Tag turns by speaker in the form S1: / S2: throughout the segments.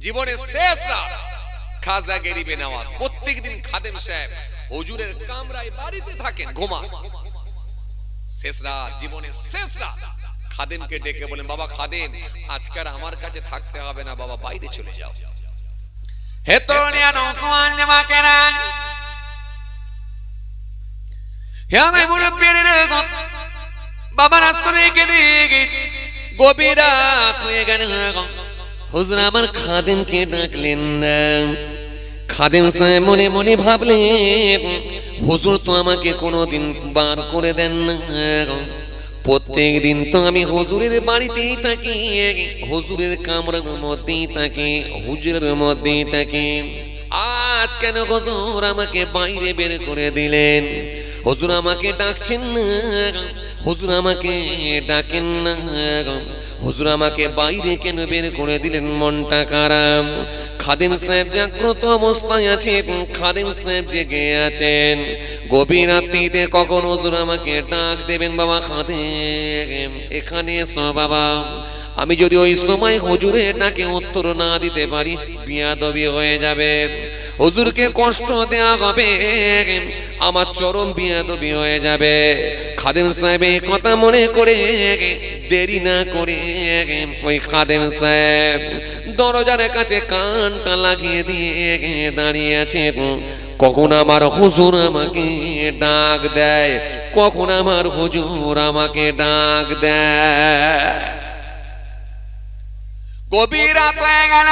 S1: জীবনের শেষ রাত খাজা গরিবে নওয়াজ প্রত্যেকদিন খাদেম সাহেব হুজুরের কামরায় বাড়িতে থাকেন ঘুমান। শেষ রাত, জীবনের শেষ রাত খাদেমকে ডেকে বলেন, বাবা খাদেম আজকে আর আমার কাছে থাকতে হবে না, বাবা বাইরে চলে যাও।
S2: হে তরুণিয়া নওজোয়ান জামাকেরা, হে আমার মুরব্বির বাবার আশ্রয়ে দিকে গভীর রাত হয়ে গেল। হুজুর আমার খাদেমকে ডাকলেন না। খাদেম সাহেব মনে মনে ভাবলেন, হুজুর তো আমাকে কোনোদিন বার করে দেন না। প্রত্যেক দিন তো আমি হুজুরের বাড়িতেই থাকি, হুজুরের কামরার মধ্যেই থাকি, হুজুরের মধ্যেই থাকি। আজ কেন হুজুর আমাকে বাইরে বের করে দিলেন? হুজুর আমাকে ডাকছেন না, হুজুর আমাকে ডাকেন না, হুজুর আমাকে বাইরে কেন বের করে দিলেন? মনটা খারাপ। খাদেম সাহেব জাগ্রত অবস্থায় আছেন, খাদেম সাহেব জেগে আছেন। গভীর রাত্রিতে কখন হুজুর আমাকে ডাক দেবেন? বাবা খাদেম এখানে এসো বাবা। আমি যদি ওই সময় হুজুরের ডাকে উত্তর না দিতে পারি, বিয়াদবি হয়ে যাবে, হুজুরকে কষ্ট দেওয়া হবে, আমার চরম বিয়াদবি হয়ে যাবে। খাদেম সাহেব এই কথা মনে করে দেরি না করে ওই খাদেম সাহেব দরজার কাছে কানটা লাগিয়ে দিয়ে দাঁড়িয়ে আছে। কখন আমার হুজুর আমাকে ডাক দেয়, কখন আমার হুজুর আমাকে ডাক দেয়। গভীর রাত হয়ে গেল,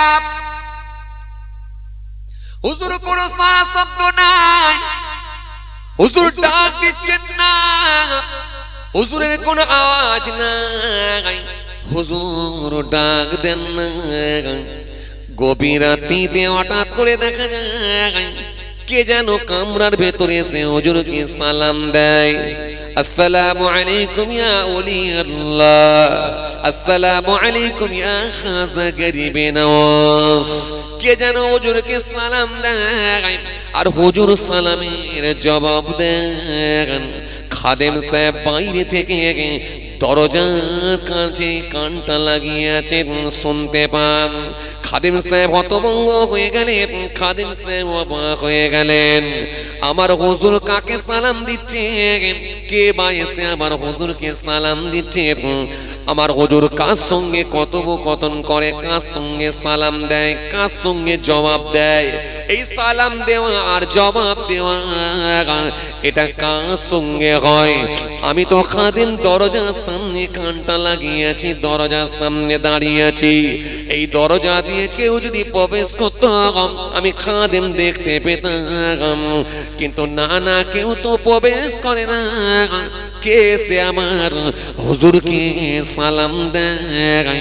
S2: হুজুর কোনো সারা শব্দ নাই, হুজুর ডাক দিচ্ছেন না, হুজুরের কোনো আওয়াজ নাই, হুজুর ডাক দেন না। গভীর রাত্রিতে হঠাৎ করে দেখা যায় কে যেন কামরার ভেতরে এসে হুজুরকে সালাম দেয়। আসসালামু আলাইকুম ইয়া ওলি আল্লাহ, আসসালামু আলাইকুম ইয়া খাজা গরিবে নওয়াজ। কে যেন হুজুরকে সালাম দেয়, আর হুজুর সালামের জবাব দেন। খাদেম সাহেব বাইরে থেকে দরজার কাছে কানটা লাগিয়ে আছেন, শুনতে পান। খাদেম সাহেব হতভম্ব হয়ে গেলেন, খাদেম সাহেব অবাক হয়ে গেলেন। আমার হুজুর কাকে সালাম দিচ্ছে? কে বা এসে আমার হুজুরকে সালাম দিচ্ছে? আমার হুজুর কার সঙ্গে কথোপকথন করে, কার সঙ্গে সালাম দেয়, কার সঙ্গে জবাব দেয়? এই সালাম দেওয়া আর জবাব দেওয়া এটা কার সঙ্গে হয়? আমি তো খাদেম দরজার সামনে কানটা লাগিয়ে আছি, দরজার সামনে দাঁড়িয়ে আছি। এই দরজা দিয়ে কেউ যদি প্রবেশ করত আমি খাদেম দেখতে পেতাম, কিন্তু না না, কেউ তো প্রবেশ করে না। কে সে আমার হুজুরকে সালাম দেয়,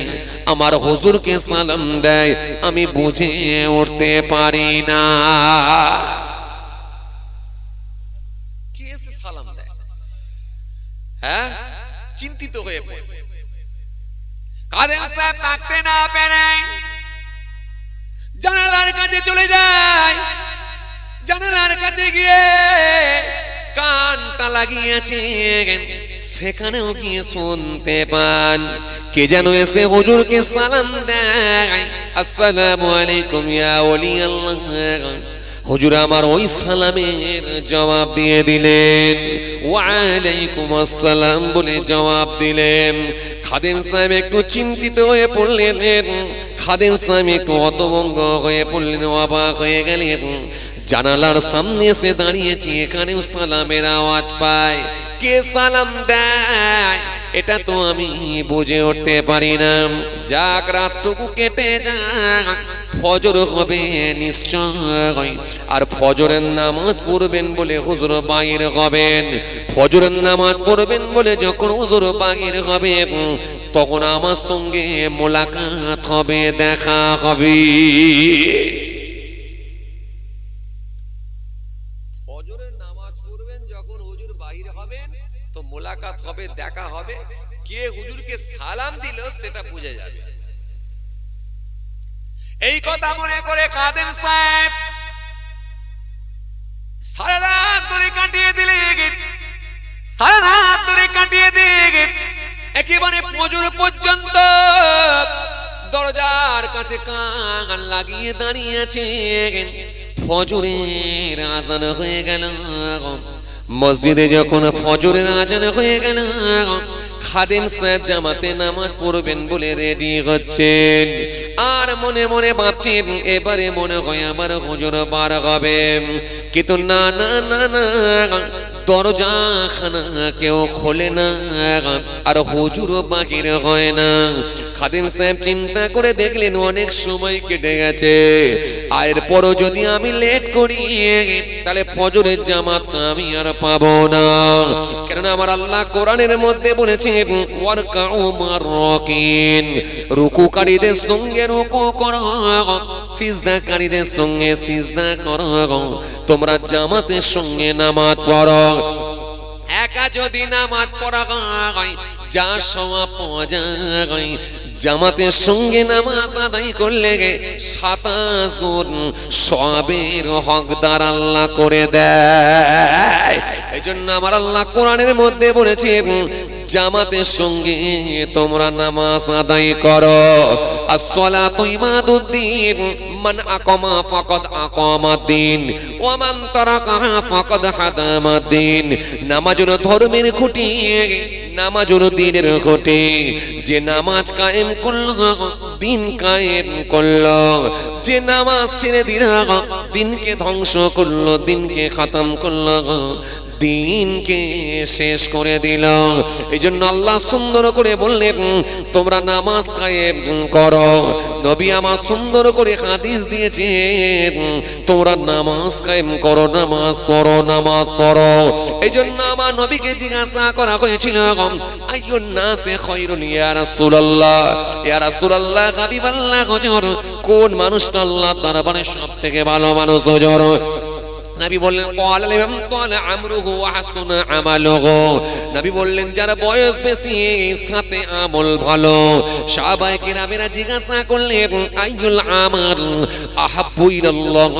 S2: আমার হুজুরকে সালাম দেয়, আমি বুঝে উঠতে পারি না। কে সে সালাম দেয়? হ্যাঁ, চিন্তিত হয়ে পড়ে খাদেম সাহেব থাকতে না পেরে জানালার কাছে চলে যায়। জানালার কাছে গিয়ে কানটা লাগিয়েছে, সেখানেও গিয়ে শুনতে পান কে যেন এসে হুজুরকে সালাম দেয়। আসসালামু আলাইকুম ইয়া ওলি আল্লাহ। হুজুর আমার ওই সালামের জবাব দিয়ে দিলেন, ওয়া আলাইকুম আসসালাম বলে জবাব দিলেন। খাদেম সাহেব একটু চিন্তিত হয়ে পড়লেন, খাদেম সাহেব একটু হতভম্ব হয়ে পড়লেন, অবাক হয়ে গেলেন। জানালার সামনে এসে দাঁড়িয়েছি, এখানেও সালামের আওয়াজ পায়। কে সালাম দেয় এটা তো আমি বুঝে উঠতে পারি না। যাক, রাতটুকু কেটে যাক, ফজর হবে নিশ্চয়। আর ফজরের নামাজ পড়বেন বলে হুজুর বাইরে হবেন। ফজরের নামাজ পড়বেন বলে যখন হুজুর বাইরে হবেন, তখন আমার সঙ্গে মোলাকাত হবে, দেখা হবে। ফজরের নামাজ পড়বেন যখন হুজুর বাইরে হবেন, তো মোলাকাত হবে, দেখা হবে। কে হুজুরকে সালাম দিল সেটা বুঝে যাবে। এই কথা মনে করে খাদেম সাহেব সারা রাত ধরে কাটিয়ে দিলেন, সারা রাত ধরে কাটিয়ে দিলেন। একেবারে ফজর পর্যন্ত দরজার কাছে কান লাগিয়ে দাঁড়িয়ে আছেন। ফজরের আজান হয়ে গেল। মসজিদে যখন ফজরের আজান হয়ে গেল, খাদেম সাহেব জামাতে নামাজ পড়বেন বলে রেডি হচ্ছেন। আর মনে মনে ভাবছেন এবারে মনে হয় আমার হুজুর বার হবে, কিন্তু না না না না, দরজা খানা কেউ খোলে না আর হুজুরও বাহির হয় না। খাদেম সাহেব চিন্তা করে দেখলেন অনেক সময় কেটে গেছে, আর এরপরও যদি আমি লেট করি তাহলে ফজরের জামাত আমি আর পাবো না। কারণ আমার আল্লাহ কোরআনের মধ্যে বলেছেন ওয়ারকাউ মার রাকিন, রুকুকারীদের সঙ্গে রুকু করো, সিজদাকারীদের সঙ্গে সিজদা করো, তোমরা জামাতের সঙ্গে নামাজ পড়ো। একা যদি নামাজ পড়া হয় যা সওয়াব পাওয়া যায়, জামাতের সঙ্গে নামাজ আদায় করলে 27 গুণ সওয়াবের হকদার আল্লাহ করে দেয়। এইজন্য আমার আল্লাহ কোরআনের মধ্যে বলেছেন জামাতের সঙ্গে তোমরা নামাজ আদায় করো। আসসালাতু ইমাদুদ্দিন, মান আকামা ফাকাদ আকামাদ্দিন ওয়া মান তারাকাহা ফাকাদ হাদামাদ্দিন। নামাজ হলো ধর্মের খুঁটি, নামাজ হলো দ্বীনের খুঁটি। যে নামাজ কায়েম করলো দিন কায়েম করলো, যে নামাজ ছেড়ে দিল দিনকে ধ্বংস করলো, দিনকে খতম করলো, দিনকে শেষ করে দিল। এই জন্য আল্লাহ সুন্দর করে বললেন তোমরা নামাজ কায়েম করো। নবী আমার সুন্দর করে হাদিস দিয়েছেন তোমরা নামাজ কায়েম করো, নামাজ পড়ো, নামাজ পড়ো। এই জন্য আমার নবীকে জিজ্ঞাসা করা হয়েছিল আইয়ুন নাসে খায়রুন ইয়া রাসূলুল্লাহ, ইয়া রাসূলুল্লাহ হাবিবাল্লাহ, হুজুর কোন মানুষটা আল্লাহর দরবারে সবথেকে ভালো মানুষ হুজুর? নবী বললেন ক্বালা লিমান তালা আমরুহু ওয়া হাসুনা আমালুহু। নবী বললেন যার বয়স বেশি সাথে আমল ভালো। সাহাবায়ে কেরামেরা জিজ্ঞাসা করলেন আইয়ুল আমাল আহাব্বু ইলাল্লাহ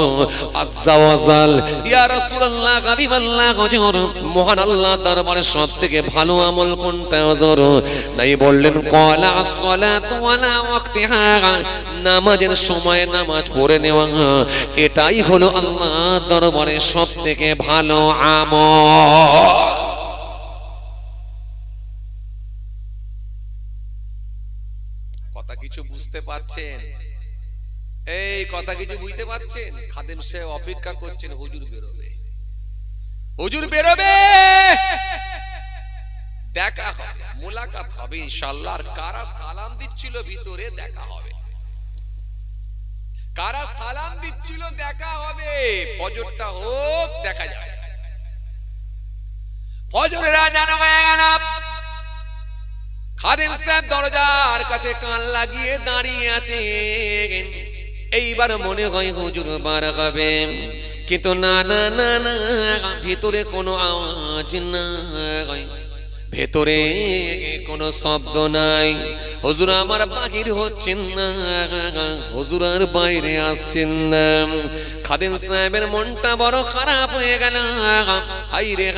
S2: আযজা ওয়া জাল, ইয়া রাসূলুল্লাহ হাবিবাল্লাহ, হুজুর মহান আল্লাহর দরবারে সবথেকে ভালো আমল কোনটা হুজুর? নবী বললেন ক্বালা আস-সালাতু আলা ওয়াক্তিহা, নামাজের সময় নামাজ পড়ে নেওয়া, এটাই হলো আল্লাহর দরবারে সবথেকে ভালো আমল। কথা কিছু বুঝতে পারছেন? এই কথা কিছু বুঝতে পারছেন? খাদেম সাহেব অপেক্ষা করছেন হুজুর বেরোবে, হুজুর বেরোবে, দেখা হবে, মুলাকাত হবে ইনশাআল্লাহ। আর কারা সালাম দিচ্ছিল ভিতরে দেখা হবে, কারা সালাম দিচ্ছিল দেখা হবে। ফজরটা হোক, দেখা যাবে। ফজরের আজান হয়ে গেল, খাদেম সাহেব দরজার কাছে কান লাগিয়ে দাঁড়িয়ে আছেন। এইবার মনে হয় হুজুর বার হবে, কিন্তু না না না না, ভিতরে কোনো আওয়াজ নাই, ভেতরে কোনো শব্দ নাই। হুজুর আমার বাহির হচ্ছেন না, হুজুর আর বাইরে আসছেন না। খাদেম সাহেবের মনটা বড় খারাপ হয়ে গেল। হাই রে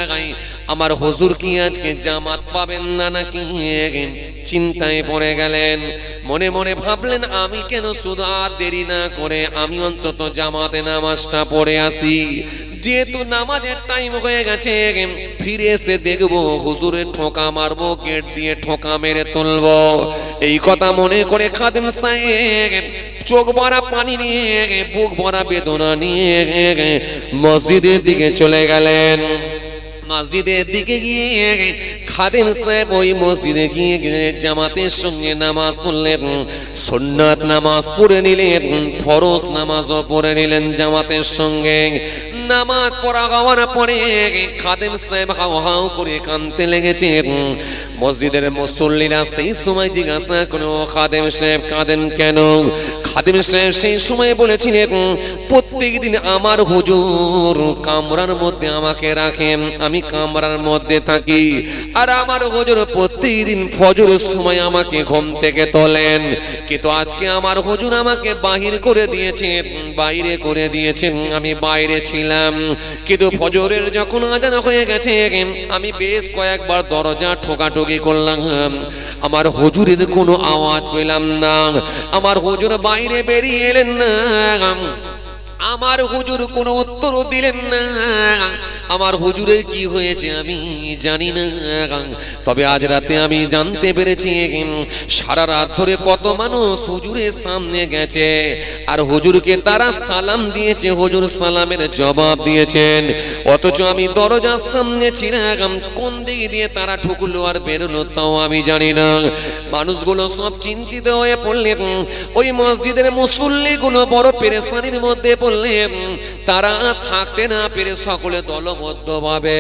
S2: হাই, আমার হুজুর কি আজকে জামাত পাবেন না নাকি? চিন্তায় পড়ে গেলেন। মনে মনে ভাবলেন আমি কেন শুধু আর দেরি না করে আমি অন্তত জামাতে নামাজটা পড়ে আসি। যেহেতু নামাজের টাইম হয়ে গেছে, ফিরে এসে দেখবো হুজুরের ঠোকা মারবো, গেট দিয়ে ঠোকা মেরে তুলবো। এই কথা মনে করে খাদেম সাহেব চোখ ভরা পানি নিয়ে, বুক ভরা বেদনা নিয়ে মসজিদের দিকে চলে গেলেন। মসজিদের দিকে গিয়ে খাদেম সাহেব ওই মসজিদে গিয়ে জামাতের সঙ্গে নামাজ পড়লেন। সুন্নাত নামাজ পড়ে নিলেন, ফরজ নামাজও পড়ে নিলেন জামাতের সঙ্গে। নামাজ পড়া হওয়ার পরে খাদেম সাহেব হাও হাও করে কাঁদতে লেগেছেন। মসজিদের মুসল্লিরা সেই সময় জিজ্ঞাসা করলো খাদেম সাহেব কাঁদেন কেন? খাদেম সাহেব সেই সময় বলেছিলেন প্রত্যেকদিন আমার হুজুর কামরার মধ্যে আমাকে রাখেন, আমি কামরার মধ্যে থাকি। আর আমার হুজুর প্রত্যেকদিন ফজরের সময় আমাকে ঘুম থেকে তোলেন। কিন্তু আজকে আমার হুজুর আমাকে বাহির করে দিয়েছেন, বাইরে করে দিয়েছেন। আমি বাইরে ছিলাম, কিন্তু ফজরের যখন আজান হয়ে গেছে আমি বেশ কয়েকবার দরজা ঠোকাঠুকি করলাম, আমার হুজুরের কোনো আওয়াজ পেলাম না। আমার হুজুর বাইরে বেরিয়ে এলেন না, আমার হুজুর কোনো উত্তর দিলেন না। আমার হুজুরের কি হয়েছে আমি জানি না, তবে আজ রাতে আমি জানতে পেরেছি সারা রাত ধরে কত মানুষ হুজুরের সামনে গেছে আর হুজুরকে তারা সালাম দিয়েছে, হুজুর সালামের জবাব দিয়েছেন, অথচ আমি দরজার সামনে ছিলাম। কোন দিক দিয়ে তারা ঢুকলো আর বেরোলো তাও আমি জানি না। মানুষগুলো সব চিন্তিত হয়ে পড়লেন, ওই মসজিদের মুসল্লিগুলো বড় পেরেশানির মধ্যে পড়লেন। তারা থাকতে না পেরে সকলে দলবদ্ধভাবে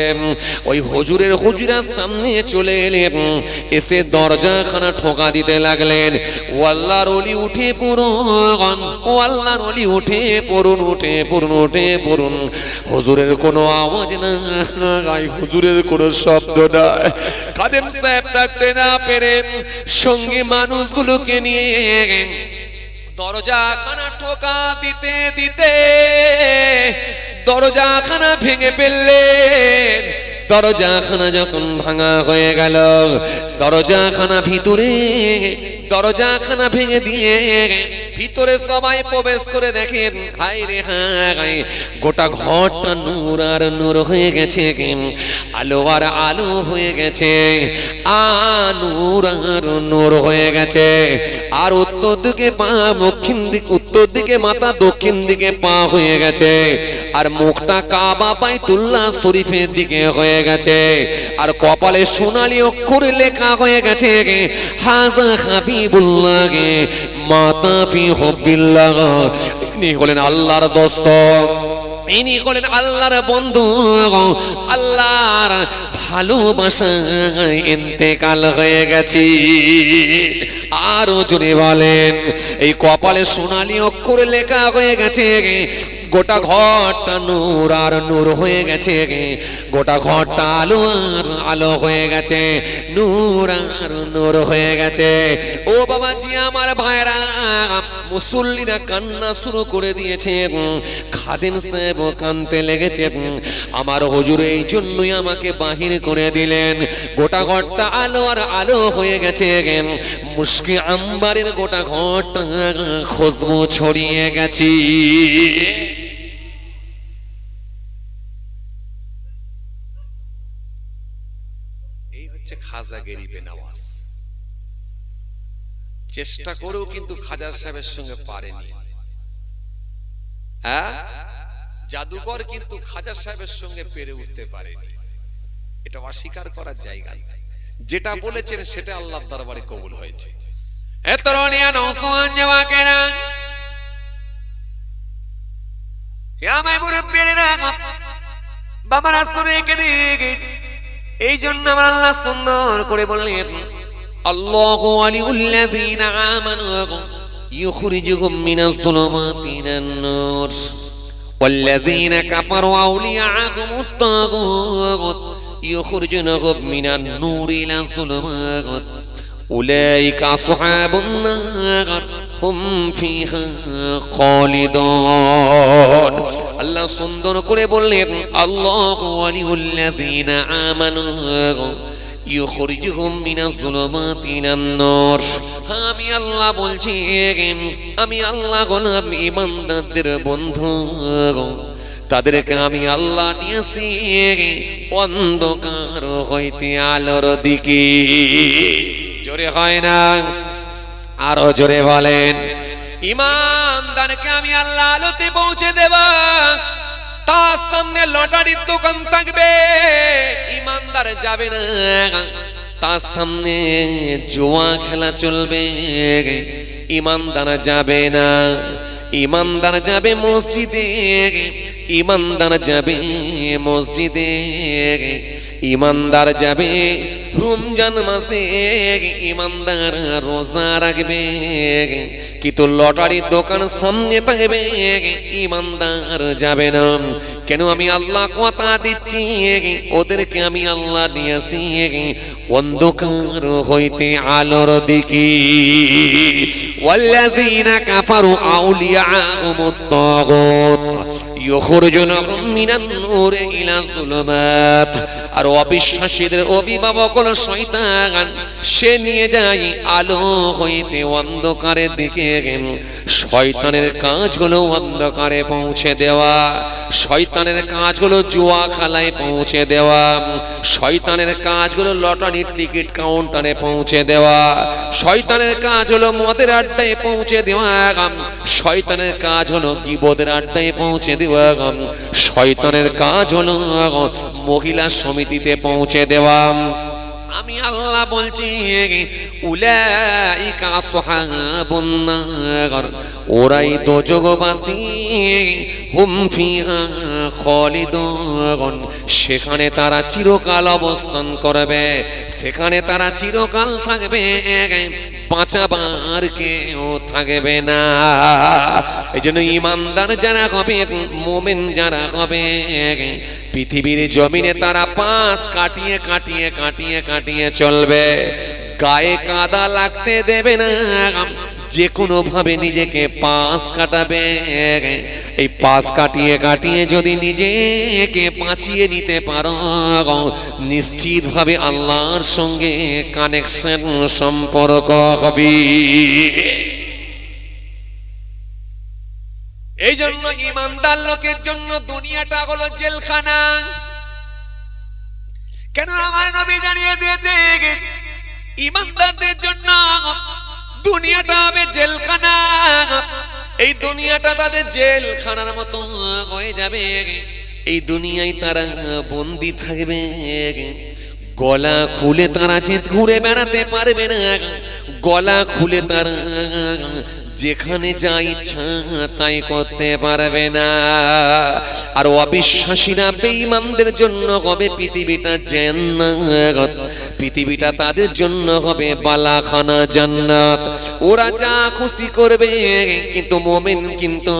S2: ওই হুজুরের হুজরার সামনে চলে এলেন, এসে দরজাখানা ঠোকা দিতে লাগলেন। ও আল্লাহর ওলি উঠে পড়ুন, ও আল্লাহর ওলি উঠে পড়ুন, উঠে পড়ুন, উঠে পড়ুন। হুজুরের কোনো আওয়াজ নাই, হুজুরের কোনো শব্দ নাই। খাদেম সাহেব থাকতে না পেরে সঙ্গে মানুষগুলোকে নিয়ে দরজাখানা ঠোকা দিতে দিতে দরজাখানা ভেঙে ফেললেন। দরজাখানা যখন ভাঙা হয়ে গেল, দরজাখানা ভেঙে দিয়ে ভিতরে সবাই প্রবেশ করে দেখেন, হায় রে হায়, গোটা ঘরটা নূর আর নূর হয়ে গেছে, আলো আর আলো হয়ে গেছে, নূর আর নূর হয়ে গেছে। আর উত্তর দিকে পা, দক্ষিণ দিক, উত্তর দিকে মাথা, দক্ষিণ দিকে পা হয়ে গেছে। আর মুখটা কাবা বাইতুল্লাহ শরীফের দিকে হয়ে গেছে। আর কপালে সোনালী অক্ষরে লেখা হয়ে গেছে, হাজা হাবিবুল্লাহ মাতা ফি হুব্বিল্লাহ। ইনি হলেন আল্লাহর দোস্ত, ইনি হলেন আল্লাহর বন্ধু, আল্লাহর ভালোবাসায় ইন্তেকাল হয়ে গেছে। আরো জোরে বলেন, এই কপালে সোনালী অক্ষরে লেখা হয়ে গেছে, গোটা ঘরটা নূর আর নূর হয়ে গেছে, গোটা ঘরটা আলো আর আলো হয়ে গেছে, নূর আর নূর হয়ে গেছে। ও বাবাজি আমার ভাইরা, মুসল্লিরা কান্না শুরু করে দিয়েছে, খাদেম সাহেব কানতে লেগেছে। আমার হুজুর এই জন্যই আমাকে বাহির করে দিলেন। গোটা ঘরটা আলো আর আলো হয়ে গেছে, মুশকি আম্বারের গোটা ঘরটা খুশবু ছড়িয়ে গেছে।
S1: খাজা গরিবে নওয়াজ চেষ্টা করেও কিন্তু খাজা সাহেবের সঙ্গে পারেনি। হ্যাঁ, জাদুকর কিন্তু খাজা সাহেবের সঙ্গে পেরে উঠতে পারেনি, এটা অস্বীকার করার জায়গা। যেটা বলেছেন সেটা আল্লাহর দরবারে কবুল হয়েছে। এ তরুণিয়া নওজোয়ান জওয়াকেরা, ইয়া মাই মুরব্বিরা, বাবারা শুনে কেঁদে, এই জন্য আমার আল্লাহ সুন্দর করে বললেন, আল্লাহু ওয়ালিউল্লাযীনা আমানু ইউখরিজুহুম মিনাজ যুলুমাতি ইলান নূর ওয়াল্লাযীনা কাফারু আউলিয়াহুমুত তাগুত ইউখরিজুহুম মিনান নূরি ইলাজ যুলুমাত উলাইকা আসহাবুন নার হুম ফিহা খালিদুন। আল্লাহ সুন্দর করে বললেন, আল্লাহু ওয়ালিউল্লাযীনা আমানু ইউখরিজুহুম মিনাজ যুলুমাতি ইলান নূর। আমি আল্লাহ বলছি, আমি আল্লাহ হলাম ঈমানদারদের বন্ধু, তাদেরকে আমি আল্লাহ নিয়েছি অন্ধকার হইতে আলোর দিকে। জোরে হয় না, আরো জোরে বলেন। ঈমানদারকে আমি আল্লাহ আলোতে পৌঁছে দেব, তার সামনে লটারির দোকান থাকবে, ঈমানদার যাবে না। তার সামনে জুয়া খেলা চলবে, ঈমানদার যাবে না। ঈমানদার যাবে মসজিদে, ঈমানদার যাবে মসজিদে,
S2: ইমানদার যাবে রমজান মাসে, ইমানদার রোজা রাখবে, কিন্তু লটারির দোকান সামনে থাকবে, ইমানদার যাবে না। কেন? আমি আল্লাহ কথা দিচ্ছি, ওদেরকে আমি আল্লাহ দিয়েছি অন্ধকার হইতে আলোর দিকে। ওয়াল্লাযীনা কাফারু আউলিয়াহুমুত তাগুত ইখরুজুনাহুম মিনান নূরি ইলা যুলুমাত। আর অবিশ্বাসীদের অভিভাবক হলো শয়তান, সে নিয়ে যায় আলো হইতে অন্ধকারের দিকে। শয়তানের কাজ হলো অন্ধকারে পৌঁছে দেওয়া, শয়তানের কাজ হলো জুয়া খেলায় পৌঁছে দেওয়া, শয়তানের কাজ হলো লটারির টিকিট কাউন্টারে পৌঁছে দেওয়া, শয়তানের কাজ হলো মদের আড্ডায় পৌঁছে দেওয়া, শয়তানের কাজ হলো গীবতের আড্ডায় পৌঁছে দেওয়া, শয়তানের কাজ হলো মহিলা সমিতিতে পৌঁছে দেওয়া। আমি আল্লাহ বলছি উলাইকা আসহাবুন নার, ওরাই দোজখবাসী, হুম ফিহা খালিদুন, সেখানে তারা চিরকাল অবস্থান করবে, সেখানে তারা চিরকাল থাকবে, বাঁচাবার কেউ থাকবে না। এই জন্য ইমানদার যারা হবে, মুমিন যারা হবে, পৃথিবীর জমিনে তারা পাশ কাটিয়ে কাটিয়ে কাটিয়ে কাটিয়ে চলবে, গায়ে কাদা লাগতে দেবে না, যে কোনো ভাবে নিজেকে পাশ কাটাবে। এই পাশ কাটিয়ে কাটিয়ে যদি নিজেকে বাঁচিয়ে নিতে পারো, নিশ্চিত ভাবে আল্লাহর সঙ্গে কানেকশন সম্পর্ক হবে। এই জন্য ইমানদার লোকের জন্য দুনিয়াটা হলো জেলখানা। কেন? আমার নবী জানিয়ে দিয়েছে ইমানদারদের জন্য দুনিয়াটা হবে জেলখানা। এই দুনিয়াটা তাদের জেলখানার মতো হয়ে যাবে। এই দুনিয়ায় তারা বন্দী থাকবে, গলা খুলে তারা যে ঘুরে বেড়াতে পারবে না, গলা খুলে তারা যেখানে যা ইচ্ছা তাই করতে পারবে না। আর অবিশ্বাসীরা বেঈমানদের জন্য হবে পৃথিবীটা জান্নাত, পৃথিবীটা তাদের জন্য হবে বালাখানা জান্নাত। ওরা যা খুশি করবে, কিন্তু মুমিন কিন্তু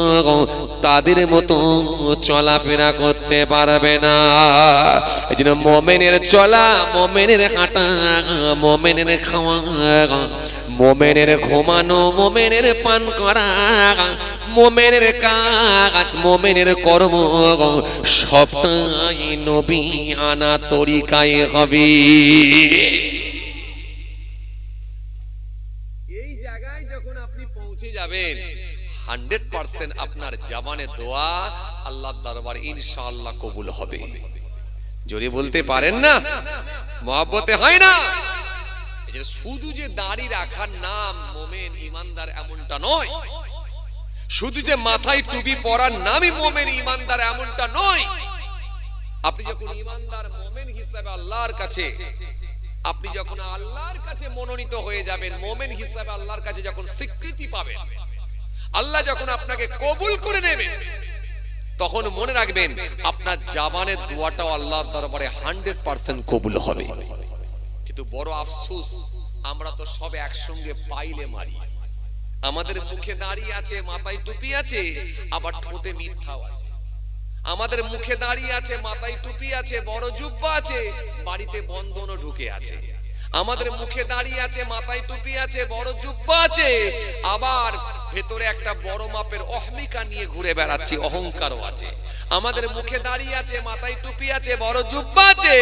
S2: তাদের মতো চলাফেরা করতে পারবে না। এই জন্য মুমিনের চলা, মুমিনের হাঁটা, মুমিনের খাওয়া, মুমিনের ঘুমানো, মুমিনের পান করা, মুমিনের কাজ, মুমিনের কর্ম সবটাই নবী আনা তরিকায় হবে। এই জায়গায় যখন আপনি পৌঁছে যাবেন, 100% আপনার জবানে দোয়া আল্লাহর দরবারে ইনশাআল্লাহ কবুল হবে। জোরে বলতে পারেন না? মহব্বতে হয় না? শুধু যে দাড়ি রাখার নাম মুমিন ইমানদার এমনটা নয়, শুধু যে মাথায় টুপি পরার নামই মুমিন ইমানদার এমনটা নয়। আপনি যখন ইমানদার মুমিন হিসেবে আল্লাহর কাছে, আপনি যখন আল্লাহর কাছে মনোনীত হয়ে যাবেন, মুমিন হিসেবে আল্লাহর কাছে যখন স্বীকৃতি পাবেন, আল্লাহ যখন আপনাকে কবুল করে নেবেন, তখন মনে রাখবেন আপনার জবানের দোয়াটাও আল্লাহর দরবারে 100% কবুল হবে। কিন্তু বড় আফসোস, আমরা তো সব একসঙ্গে পাইলে মারি। আমাদের মুখে দাড়ি আছে, মাথায় টুপি আছে, আবার ঠোঁটে মিথ্যাও আছে। আমাদের মুখে দাড়ি আছে, মাথায় টুপি আছে, বড় জুব্বা আছে, বাড়িতে বন্ধনও ঢুকে আছে। আমাদের মুখে দাড়ি আছে, মাথায় টুপি আছে, বড় জুব্বা আছে, আবার ভেতরে একটা বড় মাপের অহমিকা নিয়ে ঘুরে বেড়াচ্ছি, অহংকারও আছে। আমাদের মুখে দাড়ি আছে, মাথায় টুপি আছে, বড় জুব্বা আছে,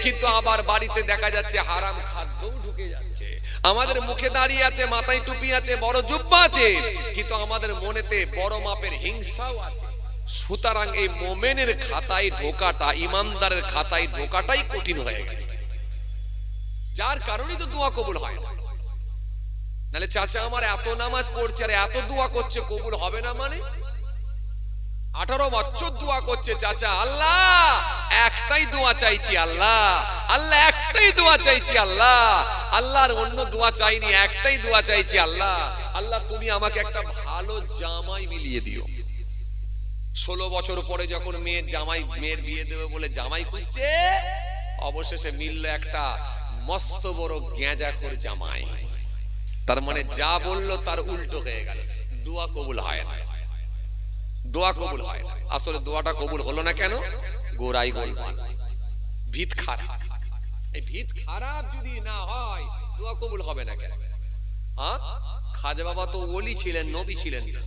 S2: কিন্তু আবার বাড়িতে দেখা যাচ্ছে হারাম খাদ্যও ঢুকে যাচ্ছে। আমাদের মুখে দাড়ি আছে, মাথায় টুপি আছে, বড় জুব্বা আছে, কিন্তু আমাদের মনেতে বড় মাপের হিংসাও আছে। সুতরাং এই মুমিনের খাতায় ঢোকাটা, ইমানদারের খাতায় ঢোকাটাই কঠিন হয়ে গেছে, যার কারণেই তো দোয়া কবুল হয় না। নাহলে চাচা আমার এত নামাজ পড়ছে আর এত দোয়া করছে, কবুল হবে না মানে? 18 বছর দোয়া করছে চাচা, আল্লাহ একটাই দোয়া চাইছি, আল্লাহ আল্লাহ একটাই দোয়া চাইছি, আল্লাহ আল্লাহর অন্য দোয়া চাইনি, একটাই দোয়া চাইছি, আল্লাহ আল্লাহ তুমি আমাকে একটা ভালো জামাই মিলিয়ে দিও। 16 বছর পরে যখন মেয়ের বিয়ে দেবে বলে জামাই খুঁজছে,
S1: অবশেষে মিলল একটা মস্ত বড় গেঁজাখোর জামাই। তার মানে যা বললো তার উল্টো হয়ে গেল, দোয়া কবুল হয় না, দোয়া কবুল হয় না। আসলে দোয়াটা কবুল হলো না কেন? গোড়াই গোলমাল, ভিত খারাপ। এই ভিত খারাপ যদি না হয় দোয়া কবুল হবে না কেন? খাজা বাবা তো ওলি ছিলেন, নবী ছিলেন না।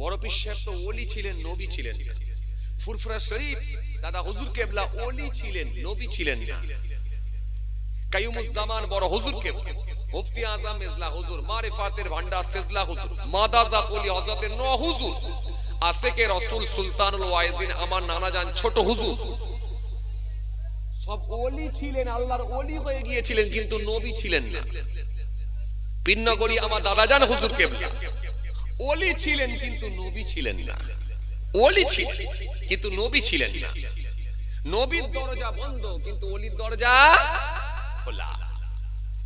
S1: বড় পীর সাহেব তো ওলি ছিলেন, নবী ছিলেন না। ফুরফুরা শরীফ দাদা হুজুর কেবলা ওলি ছিলেন, নবী ছিলেন না। কাইয়ুমুজ্জামান বড় হুজুর কেবলা, মুফতি আজম ইজলা হুজুর, মারিফাতের ভান্ডার সিজলা হুজুর, মাদাজা ওলি হযরতের ন হুজুর, আশেকে রাসূল সুলতানুল ওয়াইজিন আমার নানা জান ছোট হুজুর, সব ওলি ছিলেন, আল্লাহর ওলি হয়ে গিয়েছিলেন, কিন্তু নবী ছিলেন না। পিন্নগরী আমার দাদাজান হুজুর কেবলা ওলি ছিলেন কিন্তু নবী ছিলেন না। ওলি ছিলেন কিন্তু নবী ছিলেন না। নবীর দরজা বন্ধ কিন্তু ওলির দরজা খোলা।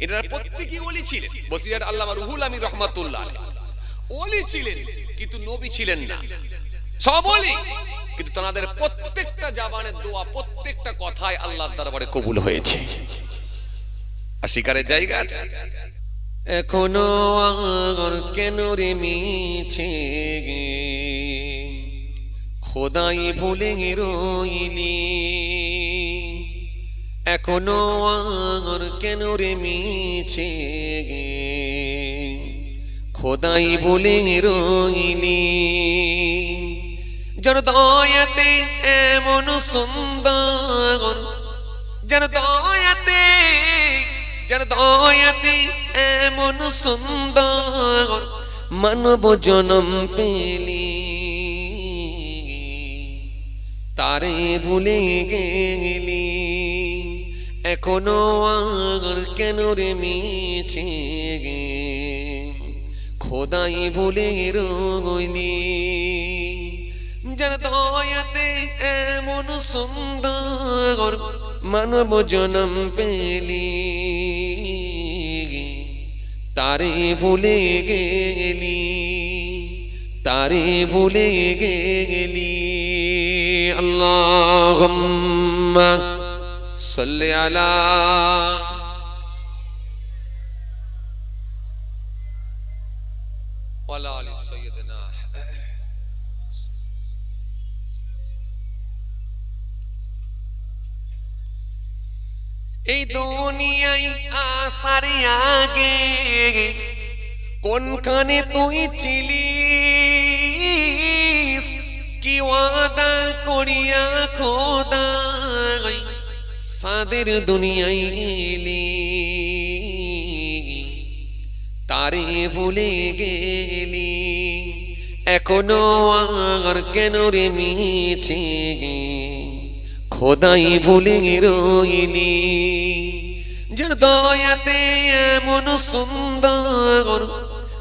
S1: এরা প্রত্যেকই ওলি ছিলেন। বসিরহাট আল্লামা রুহুল আমিন রাহমাতুল্লাহ আলাইহি ওলি ছিলেন কিন্তু নবী ছিলেন না। সব ওলি কিন্তু তাদের প্রত্যেকটা জবানের দোয়া, প্রত্যেকটা কথাই আল্লাহর দরবারে কবুল হয়েছে। আর শিকারের জায়গা আছে।
S2: এখনো আর কেন রে মিছে খোদাই ভুলে রইলি, এখনো আর কেন রে মিছে খোদাই ভুলে রইলি। যার দয়াতে এমন সুন্দর, যার দয়াতে, যার দয়াতে এমন সুন্দর মানব জনম পেলি, তারে ভুলে গেলি। এখনো আর কেন রে মিছে খোদাই ভুলে রইলি। যার দয়াতে এমন সুন্দর মানব জনম পেলি, তারে ভুলে গেলি, তারে ভুলে গেলি। আল্লাহুম্মা সাল্লি আলা
S1: ওয়ালা আলি সাইয়্যিদিনা।
S2: এই দুনিয়ায় আসার আগে কোনখানে তুই ছিলিস? কি ওয়াদা করিয়া খোদাই সাদের দুনিয়ায় এলি, তারে ভুলে গেলি। এখনো আর কেন রে মিছে খোদাই ভুলে রইলি। যার দয়াতে এমন সুন্দর,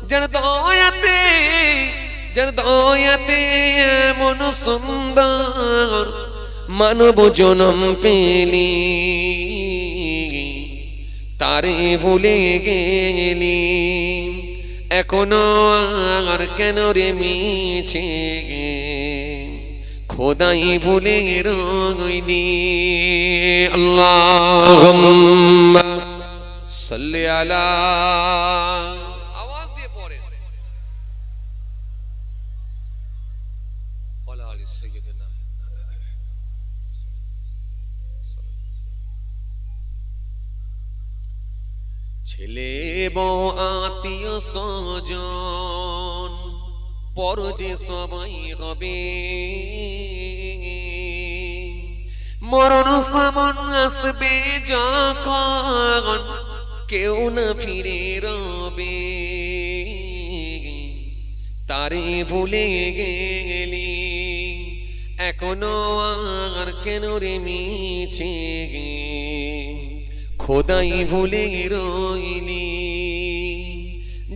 S2: যার দয়াতে, যার দয়াতে এমন সুন্দর মানব জনম পেলি, তারে ভুলে গেলি। এখনো আর কেন রে মিছে খোদাই ভুলে রইলি। আল্লাহুম্মা সাল্লি আলা,
S1: আওয়াজ দিয়ে পড়ে ওয়ালা আলি সাইয়্যিদিনা।
S2: ছেলে বউ আত্মীয় স্বজন পর যে সবাই হবে, মরণ সামন আসবে যখন কেউ না ফিরে রবে, তারে ভুলে গেলি। এখনো আর কেন রে মিছে খোদাই ভুলে রইলি।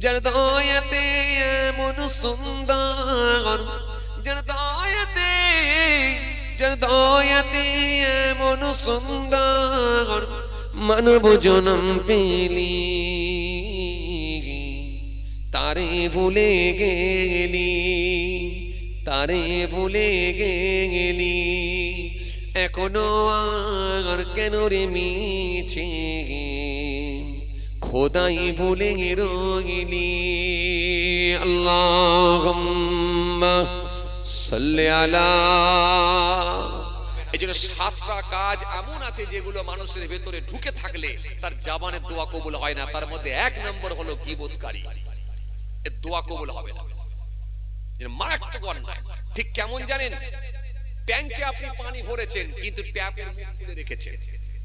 S2: যার দয়াতে এমন সুন্দর, যার দয়াতে, যার দয়াতে এমন সুন্দর মানব জনম পেলি, তারে ভুলে গেলি, তারে ভুলে গেলি। এখনো আর কেন রে মিছে খোদাই ভুলে রইলি আল্লাহুম্মা সাল্লি আলা।
S1: এই জন্য 7টা কাজ এমন আছে যেগুলো মানুষের ভেতরে ঢুকে থাকলে তার জবানের দোয়া কবুল হয় না। তার মধ্যে 1 নম্বর হলো গীবতকারী, এর দোয়া কবুল হবে না। এর মারাত্মক অন্যায়। ঠিক কেমন জানেন? ট্যাঙ্কে আপনি পানি ভরেছেন কিন্তু ট্যাপের মুখ খুলে রেখেছেন।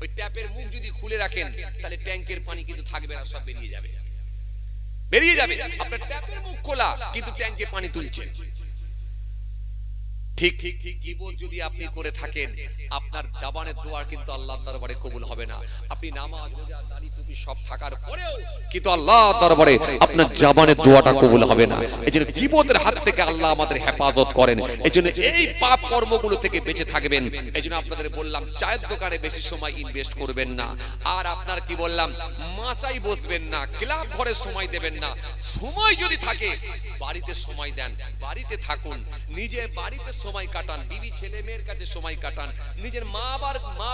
S1: ওই ট্যাপের মুখ যদি খুলে রাখেন তাহলে ট্যাঙ্কের পানি কিন্তু থাকবে না, সব বেরিয়ে যাবে। আপনার ট্যাপের মুখ খোলা কিন্তু ট্যাঙ্কে পানি তুলছেন। ঠিক ঠিক ঠিক গীবত যদি আপনি করে থাকেন আপনার জবানের দোয়া কিন্তু আল্লাহর দরবারে কবুল হবে না। আপনি নামাজ রোজা দাড়ি টুপি সব থাকার পরেও কিন্তু আল্লাহর দরবারে আপনার জবানের দোয়াটা কবুল হবে না। এজন্য গীবতের হাত থেকে আল্লাহ আমাদের হেফাজত করেন। এজন্য এই পাপ কর্মগুলো থেকে বেঁচে থাকবেন। এজন্য আপনাদের বললাম চায়ের দোকানে বেশি সময় ইনভেস্ট করবেন না। আর আপনার কি বললাম মাচাই বসবেন না, ক্লাব ঘরে সময় দেবেন না। সময় যদি থাকে বাড়িতে সময় দেন, বাড়িতে থাকুন, নিজে বাড়িতে সময় কাটান, বিবি ছেলে মেয়ের কাছে সময় কাটান, নিজের মা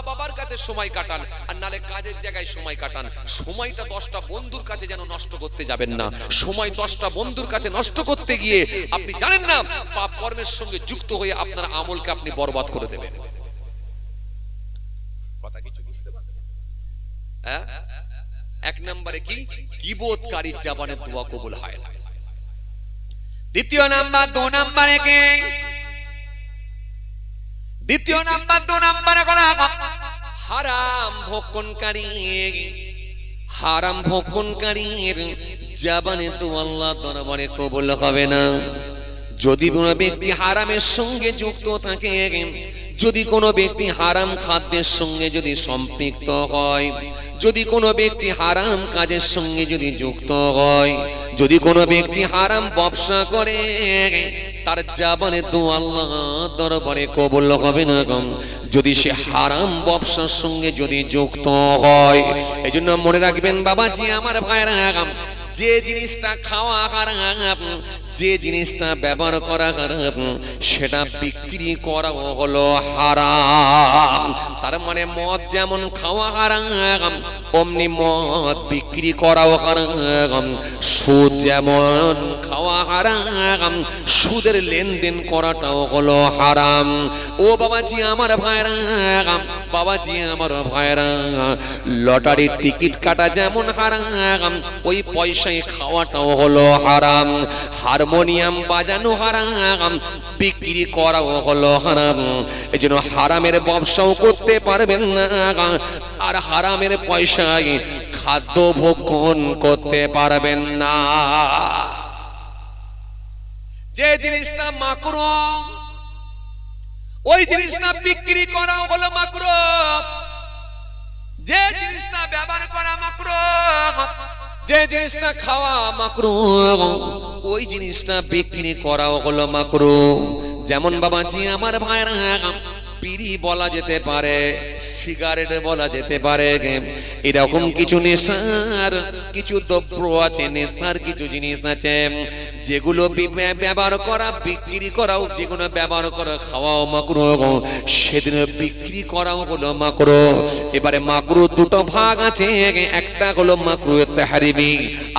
S1: বাবার কাছে সময় কাটান, আর নালে কাজের জায়গায় সময় কাটান। সময়টা 10টা বন্ধুর কাছে যেন নষ্ট করতে যাবেন না। সময় 10টা বন্ধুর কাছে নষ্ট করতে গিয়ে আপনি জানেন না পাপ কর্মের সঙ্গে যুক্ত হয়ে আপনার আমলকে আপনি বরবাদ করে দেবেন। কথা কিছু বুঝতে পারছেন? হ্যাঁ, 1 নম্বরে কি গীবতকারীর জবানের দোয়া কবুল হয় না।
S2: দ্বিতীয় নাম্বার 2 নম্বরে কি? দ্বিতীয় নাম্বার 2 নম্বরে বলা হারাম ভক্ষণকারী। হারাম ভক্ষণকারীর জবানে তো আল্লাহ দরবারে কবুল হবে না। যদি কোনো ব্যক্তি হারামের সঙ্গে যুক্ত থাকে, যদি কোনো ব্যক্তি হারাম খাদ্যের সঙ্গে যদি সম্পৃক্ত হয়, যদি কোনো ব্যক্তি হারাম কাজের সঙ্গে যদি যুক্ত হয়, যদি কোনো ব্যক্তি হারাম ব্যবসা করে, তার জবানে তো আল্লাহ দরবারে কবুল হবে না। যদি সে হারাম ব্যবসার সঙ্গে যদি যুক্ত হয়। এজন্য মনে রাখবেন বাবাজি আমার ভাইরা, যে জিনিসটা খাওয়া হারাম, যে জিনিসটা ব্যবহার করা হারাম, সেটা বিক্রি করা হলো হারাম। তার মানে মদ যেমন খাওয়া হারাম, অমনি মদ বিক্রি করাও হারাম। সুদ যেমন খাওয়া হারাম, সুদের লেনদেন করাটাও হলো হারাম। ও বাবাজি আমার ভাইরা, বাবাজি আমার ভাইরা, লটারির টিকিট কাটা যেমন হারাম, ওই পয়সায় খাওয়াটাও হলো হারাম। হারমোনিয়াম বাজানো হারাম, বিক্রি করাও হলো হারাম। এজন্য হারামের ব্যবসাও করতে পারবেন না, আর হারামের পয়সায় খাদ্য ভক্ষণ করতে পারবেন না। যে জিনিসটা মাকরুহ, ওই জিনিসটা বিক্রি করাও হলো মাকরুহ। যে জিনিসটা ব্যবহার করা মাকরুহ, যে জিনিসটা খাওয়া মাকরুহ, ওই জিনিসটা বিক্রি করাও হলো মাকরুহ। যেমন বাবাজি আমার ভাইরা, বিড়ি বলা যেতে পারে, সিগারেট বলা যেতে পারে, এরকম কিছু নেশার কিছু দ্রব্য আছে, নেশার কিছু জিনিস আছে যেগুলো ব্যবহার করা বিক্রি করাও, যেগুলো ব্যবহার করা খাওয়াও মাকরুহ, সেদিন বিক্রি করাও হলো মাকরুহ। এবারে মাকরুহ 2টো ভাগ আছে, একটা হলো মাকরুহ তাহরিমি,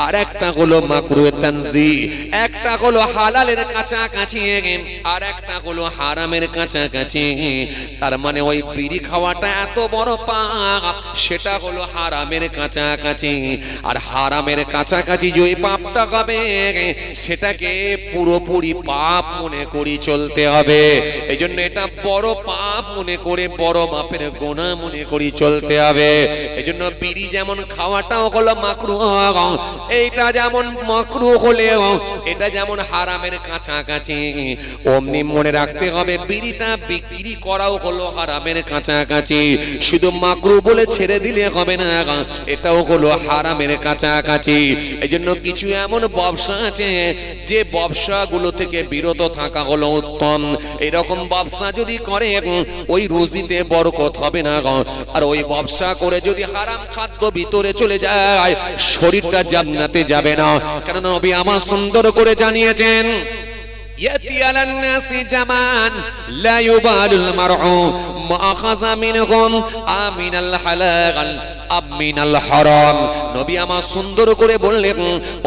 S2: আর একটা হলো মাকরুহ তানজি। একটা হলো হালালের কাছাকাছি, আর একটা হলো হারামের কাছাকাছি। তার মানে ওই বিড়ি খাওয়াটা এত বড় পাপ, সেটা হলো হারামের কাছাকাছি। আর হারামের কাছাকাছি যে পাপটা হবে, সেটাকে পুরোপুরি পাপ মনে করি চলতে হবে। এই জন্য এটা বড় পাপ মনে করে, বড় মাপের গুনাহ মনে করি চলতে হবে। এই জন্য বিড়ি যেমন খাওয়াটাও হলো মাকরুহ, এইটা যেমন মাকরুহ হলেও এটা যেমন হারামের কাছাকাছি, অমনি মনে রাখতে হবে বিড়িটা বিক্রি করাও হলো হারামের কাছাকাছি। শুধু মাকরুহ বলে ছেড়ে দিলে হবে না, এটাও হলো হারামের কাছাকাছি। এই জন্য কিছু এমন ব্যবসা আছে যে ব্যবসাগুলো থেকে বিরত থাকা হলো উত্তম। এরকম ব্যবসা যদি করে ওই রুজিতে বরকত হবে না, আর ওই ব্যবসা করে যদি হারাম খাদ্য ভিতরে চলে যায়, শরীরটা জান্নাতে যাবে না। কারণ নবী আমার সুন্দর করে জানিয়েছেন, ইয়াতি আলান নাসি জামান লা ইউবালুল মারউ মা আখাযা মিনহুম আমিনাল হালাল আমিনাল হারাম। নবী আমার সুন্দর করে বললেন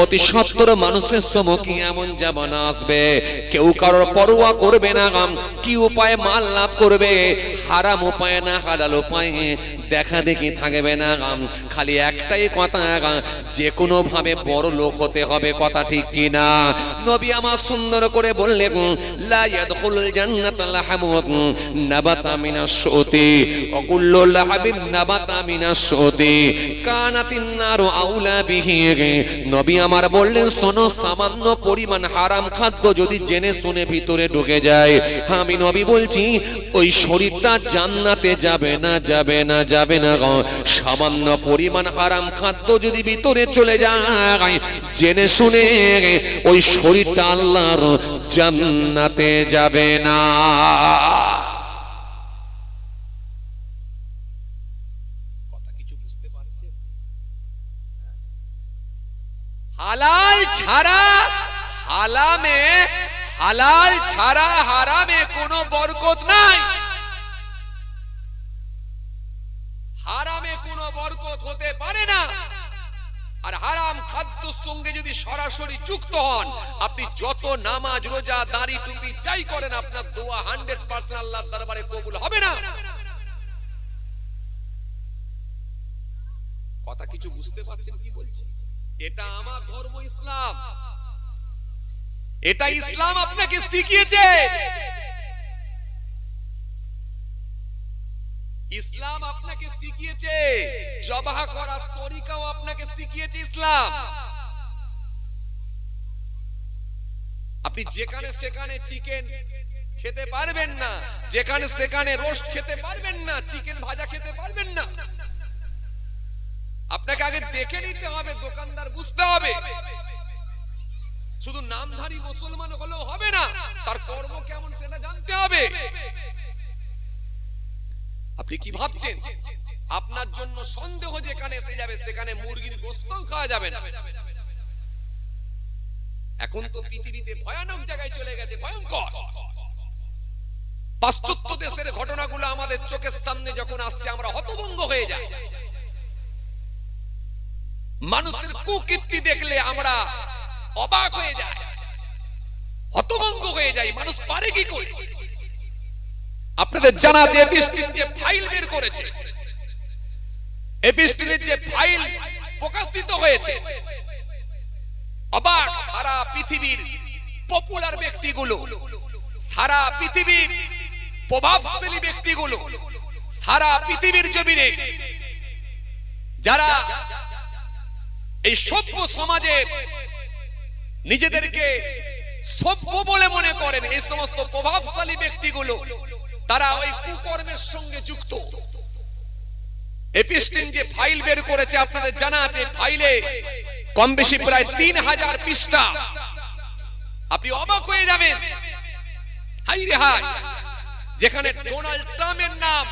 S2: অতি সত্তর মানুষের সম্মুখে এমন জামানা আসবে কেউ কারোর পরোয়া করবে না কি উপায়ে মাল লাভ করবে, হারাম উপায়ে না হালাল উপায়ে দেখা দেখি থাকবে না। খালি একটাই কথা, যে কোনো ভাবে বড় লোক হতে হবে, কথা ঠিক কিনা? নবী আমার সুন্দর করে বললেন লা ইয়াদখুলুল জান্নাতা লাহমুন নাবাতা মিনাশ শুতি ওয়া কুল্লু লাহবিন নাবাতা মিনাশ শুতি কানাতিন নারু আউলা বিহি। নবী আমার বললেন শোনো, সামান্য পরিমাণ হারাম খাদ্য যদি জেনে শুনে ভিতরে ঢুকে যায়, আমি নবী বলছি ওই শরীরটা জান্নাতে যাবে না, যাবে না, যাবে না। সামান্য পরিমাণ হারাম খাদ্য যদি ভিতরে চলে যায় জেনে শুনে ওই শরীরটা আল্লাহর জান্নাতে যাবে না।
S1: কথা কিছু বুঝতে পারছেন? হালাল ছাড়া হালাল ছাড়া হারামে কোনো বরকত নাই। হারামে কোনো বরকত হতে পারে না। আর হারাম খাদ্যের সঙ্গে যদি সরাসরি যুক্ত হন, আপনি যত নামাজ রোজা দাড়ি টুপি যাই করেন, আপনার দোয়া 100% আল্লাহর দরবারে কবুল হবে না। কথা কিছু বুঝতে পারছেন কি বলছি? এটা আমার ধর্ম ইসলাম, এটা ইসলাম আপনাকে শিখিয়েছে। ইসলাম আপনাকে শিখিয়েছে, জবাহ করার তরিকাও আপনাকে শিখিয়েছে ইসলাম। আপনি যেখানে সেখানে চিকেন খেতে পারবেন না, যেখানে সেখানে রোস্ট খেতে পারবেন না, চিকেন ভাজা খেতে পারবেন না। আপনাকে আগে দেখে নিতে হবে, দোকানদার বুঝতে হবে। শুধু নামধারী মুসলমান হলেও হবে না, তার কর্ম কেমন সেটা জানতে হবে। আপনি কি ভাবছেন আপনার জন্য সন্দেহ যেখানে এসে যাবে সেখানে মুরগির গোশতও খাওয়া যাবে না? এখন তো পৃথিবীতে ভয়ানক জায়গায় চলে গেছে, ভয়ঙ্কর। পাশ্চাত্য দেশের ঘটনাগুলো আমাদের চোখের সামনে যখন আসছে আমরা হতভম্ব হয়ে যাই। মানুষের কুকীর্তি দেখলে আমরা অবাক হয়ে যাই, হতভম্ব হয়ে যাই। মানুষ পারে কি করে? আপনাদের জানা যে এপিস্টিল যে ফাইল বের করেছে, এপিস্টিলের যে ফাইল প্রকাশিত হয়েছে, অবাক। সারা পৃথিবীর পপুলার ব্যক্তিগুলো, সারা পৃথিবীর প্রভাবশালী ব্যক্তিগুলো, সারা পৃথিবীর জমিনে যারা এই সভ্য সমাজে নিজেদেরকে সভ্য বলে মনে করেন, এই সমস্ত প্রভাবশালী ব্যক্তিগুলো তারা ওই কুকর্মের সঙ্গে যুক্ত। এপিস্টিল যে ফাইল বের করেছে আপনাদের জানা আছে, ফাইলে কম বেশি প্রায় 3000 পৃষ্ঠা। আপনি অবাক হয়ে যাবেন, হাই রে হাই। যেখানে ডোনাল্ড ট্রাম্পের নাম,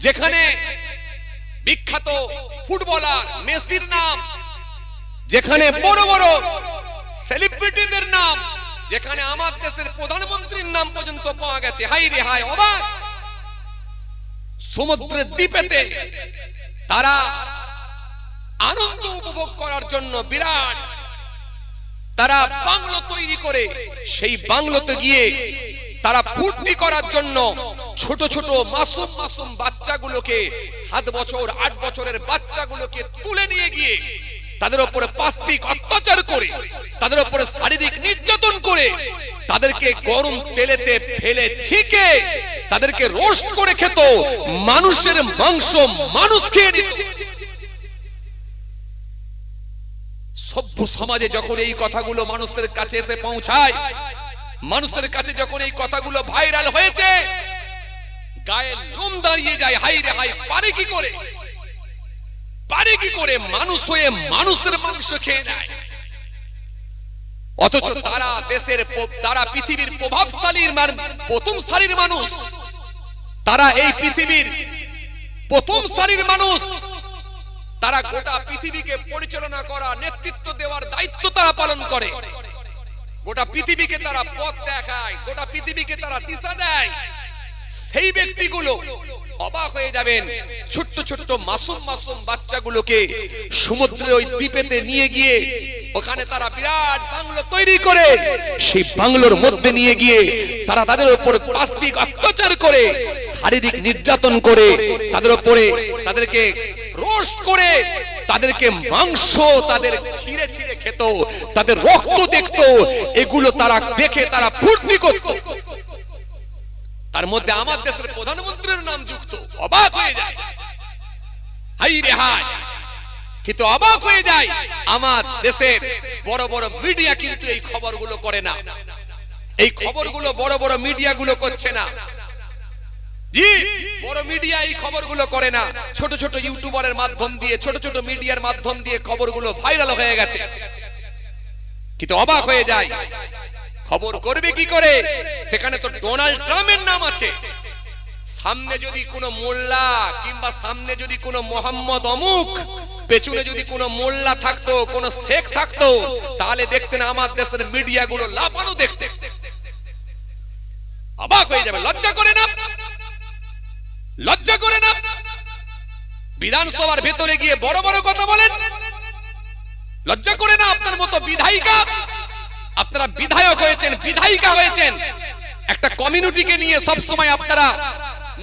S1: যেখানে বিখ্যাত ফুটবলার মেসির নাম, যেখানে বড় বড় সেলিব্রিটিদের নাম, যেখানে আমার দেশের প্রধানমন্ত্রীর নাম পর্যন্ত পাওয়া গেছে। হাই রে হাই, অবাক। সমুদ্রের দ্বীপেতে তারা আনন্দ উপভোগ করার জন্য বিরাট তারা বাংলো তৈরি করে, সেই বাংলোতে গিয়ে তারা ফুর্তি করার জন্য ছোট ছোট মাসুম মাসুম বাচ্চাগুলোকে, 7 বছর 8 বছরের বাচ্চাগুলোকে তুলে নিয়ে গিয়ে তাদের উপরে পাশবিক অত্যাচার করে, তাদের উপরে শারীরিক নির্যাতন করে, তাদেরকে গরম তেলেতে ফেলে ছিকে তাদেরকে রোস্ট করে খেত। মানুষের মাংস মানুষ খেয়ে নিত। সভ্য সমাজে যখন এই কথাগুলো মানুষের কাছে এসে পৌঁছায়, মানুষের কাছে যখন এই কথাগুলো ভাইরাল হয়েছে, গায়ে লোম দাঁড়িয়ে যায়। হাই রে হাই, পারে কি করে, পারে কি করে মানুষ হয়ে মানুষের মাংস খেয়ে নেয়? অথচ তারা দেশের, তারা পৃথিবীর প্রভাবশালী প্রথম সারির মানুষ, তারা এই পৃথিবীর প্রথম সারির মানুষ, তারা গোটা পৃথিবীকে পরিচালনা করা, নেতৃত্ব দেওয়ার দায়িত্ব তারা পালন করে। গোটা পৃথিবীকে তারা পথ দেখায়, গোটা পৃথিবীকে তারা দিশা দেয়, সেই ব্যক্তিগুলো অবাক হয়ে যাবেন। ছোট্ট ছোট্ট মাসুম মাসুম বাচ্চাগুলোকে সমুদ্রের ওই দ্বীপেতে নিয়ে গিয়ে ওখানে তারা বিরাট বাংলো তৈরি করে সেই বাংলোর মধ্যে নিয়ে গিয়ে তারা তাদের উপর পাশবিক অত্যাচার করে, শারীরিক নির্যাতন করে, তাদের উপরে তাদেরকে রোস্ট করে, তাদেরকে মাংস তাদের ছিঁড়ে ছিঁড়ে খেত, তাদের রক্ত দেখতো, এগুলো তারা দেখে তারা ফুর্তি করত। তার মধ্যে আমার দেশের প্রধানমন্ত্রীর নাম যুক্ত। অবাক হয়ে যায়, হাই রে হাই। কিন্তু অবাক হয়ে যায় আমার দেশের বড় বড় মিডিয়া কিন্তু এই খবরগুলো করে না, এই খবরগুলো বড় বড় মিডিয়াগুলো করছে না। জি, বড় মিডিয়া এই খবরগুলো করে না, ছোট ছোট ইউটিউবারের মাধ্যম দিয়ে, ছোট ছোট মিডিয়ার মাধ্যম দিয়ে খবরগুলো ভাইরাল হয়ে গেছে। কিন্তু অবাক হয়ে যায়, খবর করবে কি করে? সেখানে তো ডোনাল্ড ট্রাম্পের নাম আছে। সামনে যদি কোনো মোল্লা কিংবা সামনে যদি কোনো মোহাম্মদ অমুক, পেছনে যদি কোনো মোল্লা থাকতো, কোনো শেখ থাকতো, তাহলে দেখতেন আমার দেশের মিডিয়াগুলো লাফানো দেখতে। অবাক হয়ে যাবে। লজ্জা করে না? লজ্জা করে না? বিধানসভার ভেতরে গিয়ে বড় বড় কথা বলেন, লজ্জা করে না? আপনার মতো বিধায়িকা, আপনারা বিধায়ক হয়েছেন, বিধায়িকা হয়েছেন, একটা কমিউনিটিকে নিয়ে সব সময় আপনারা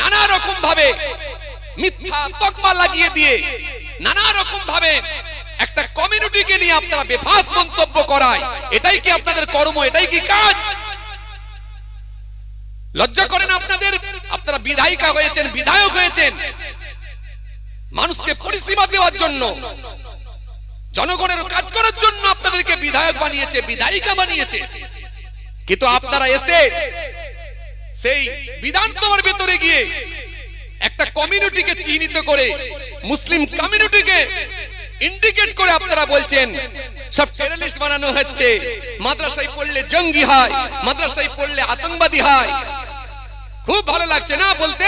S1: নানা রকম ভাবে মিথ্যা তকমা লাগিয়ে দিয়ে, নানা রকম ভাবে একটা কমিউনিটিকে নিয়ে আপনারা বেফাস মন্তব্য করায়, এটাই কি আপনাদের কর্ম? এটাই কি কাজ? লজ্জা করে না আপনাদের? আপনারা বিধায়িকা হয়েছেন, বিধায়ক হয়েছেন, মানুষকে পরিষেবা দেওয়ার জন্য, জনগণের কাজ করার জন্য আপনাদেরকে বিধায়ক বানিয়েছে, বিধায়িকা বানিয়েছে। কিন্তু আপনারা এসে সেই বিধানসভার ভেতরে গিয়ে একটা কমিউনিটিকে চিহ্নিত করে, মুসলিম কমিউনিটিকে ইন্ডিকেট করে আপনারা বলছেন সব টেররিস্ট বানানো হচ্ছে, মাদ্রাসায় পড়লে জঙ্গি হয়, মাদ্রাসায় পড়লে আতঙ্কবাদী হয়। খুব ভালো লাগছে না বলতে?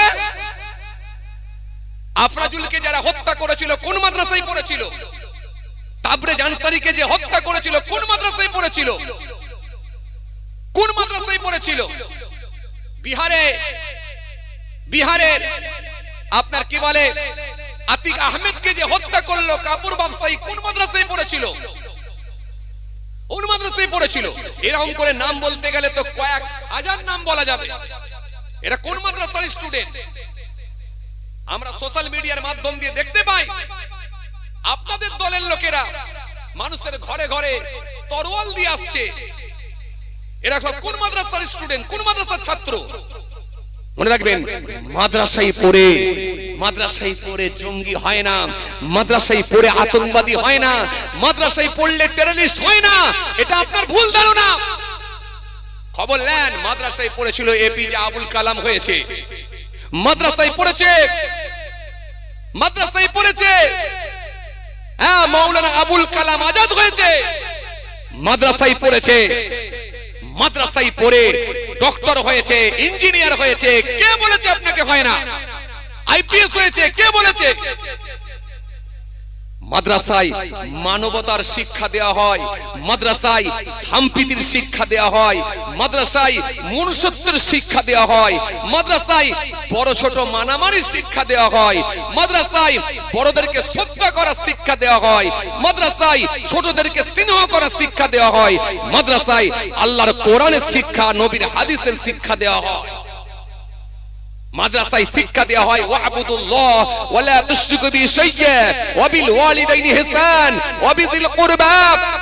S1: আফরাজুলকে যারা হত্যা করেছিল কোন মাদ্রাসায় পড়েছিল? তাবরেজ আনসারীকে যে হত্যা করেছিল কোন মাদ্রাসায় পড়েছিল? কোন মাদ্রাসায় পড়েছিল? বিহারের আপনার কি বলে আতিক আহমেদকে যে হত্যা করলো কাপড় ব্যবসায়ী, কোন মাদ্রাসায় পড়েছিল? কোন মাদ্রাসায় পড়েছিল? এরকম করে নাম বলতে গেলে তো কয়েক হাজার নাম বলা যাবে। এরা কোন মাদ্রাসার স্টুডেন্ট? আমরা সোশ্যাল মিডিয়ার মাধ্যম দিয়ে দেখতে পাই আপনাদের দলের লোকেরা মানুষের ঘরে ঘরে তরোয়াল দিয়ে আসছে। এরা সব কোন মাদ্রাসার স্টুডেন্ট, কোন মাদ্রাসার ছাত্র? মনে রাখবেন, মাদ্রাসায় পড়ে জঙ্গি হয় না, মাদ্রাসায় পড়ে আতঙ্কবাদী হয় না, মাদ্রাসায় পড়লে টেররিস্ট হয় না। এটা আপনার ভুল ধারণা। খবর নেন, মাদ্রাসায় পড়েছিল এপিজে আবুল কালাম হয়েছে, মাদ্রাসায় পড়েছে, মাদ্রাসায় পড়েছে হ্যাঁ মাওলানা আবুল কালাম আজাদ হয়েছে, মাদ্রাসায় পড়েছে, মাদ্রাসায় পড়ে ডক্টর হয়েছে, ইঞ্জিনিয়ার হয়েছে। কে বলেছে আপনাকে হয় না? আইপিএস হয়েছে, কে বলেছে? মাদ্রাসায় মানবতার শিক্ষা দেওয়া হয়, মাদ্রাসায় সম্প্রীতির শিক্ষা দেওয়া হয়, মাদ্রাসায় মনুষ্যত্বের শিক্ষা দেওয়া হয়, মাদ্রাসায় বড় ছোট মানামারির শিক্ষা দেওয়া হয়, মাদ্রাসায় বড়দেরকে শ্রদ্ধা করার শিক্ষা দেওয়া হয়, মাদ্রাসায় ছোটদেরকে স্নেহ করার শিক্ষা দেওয়া হয়, মাদ্রাসায় আল্লাহর কোরআনের শিক্ষা, নবীর হাদিসের শিক্ষা দেওয়া হয়। মাদ্রাসায় শিক্ষা দেওয়া হয় ওয়াবুদুল্লাহ ওয়া লা তুশরিকু বিহি শাইয়্যা ওয়া বিল ওয়ালিদাইনি ইহসান ওয়া বিযিল কুরবা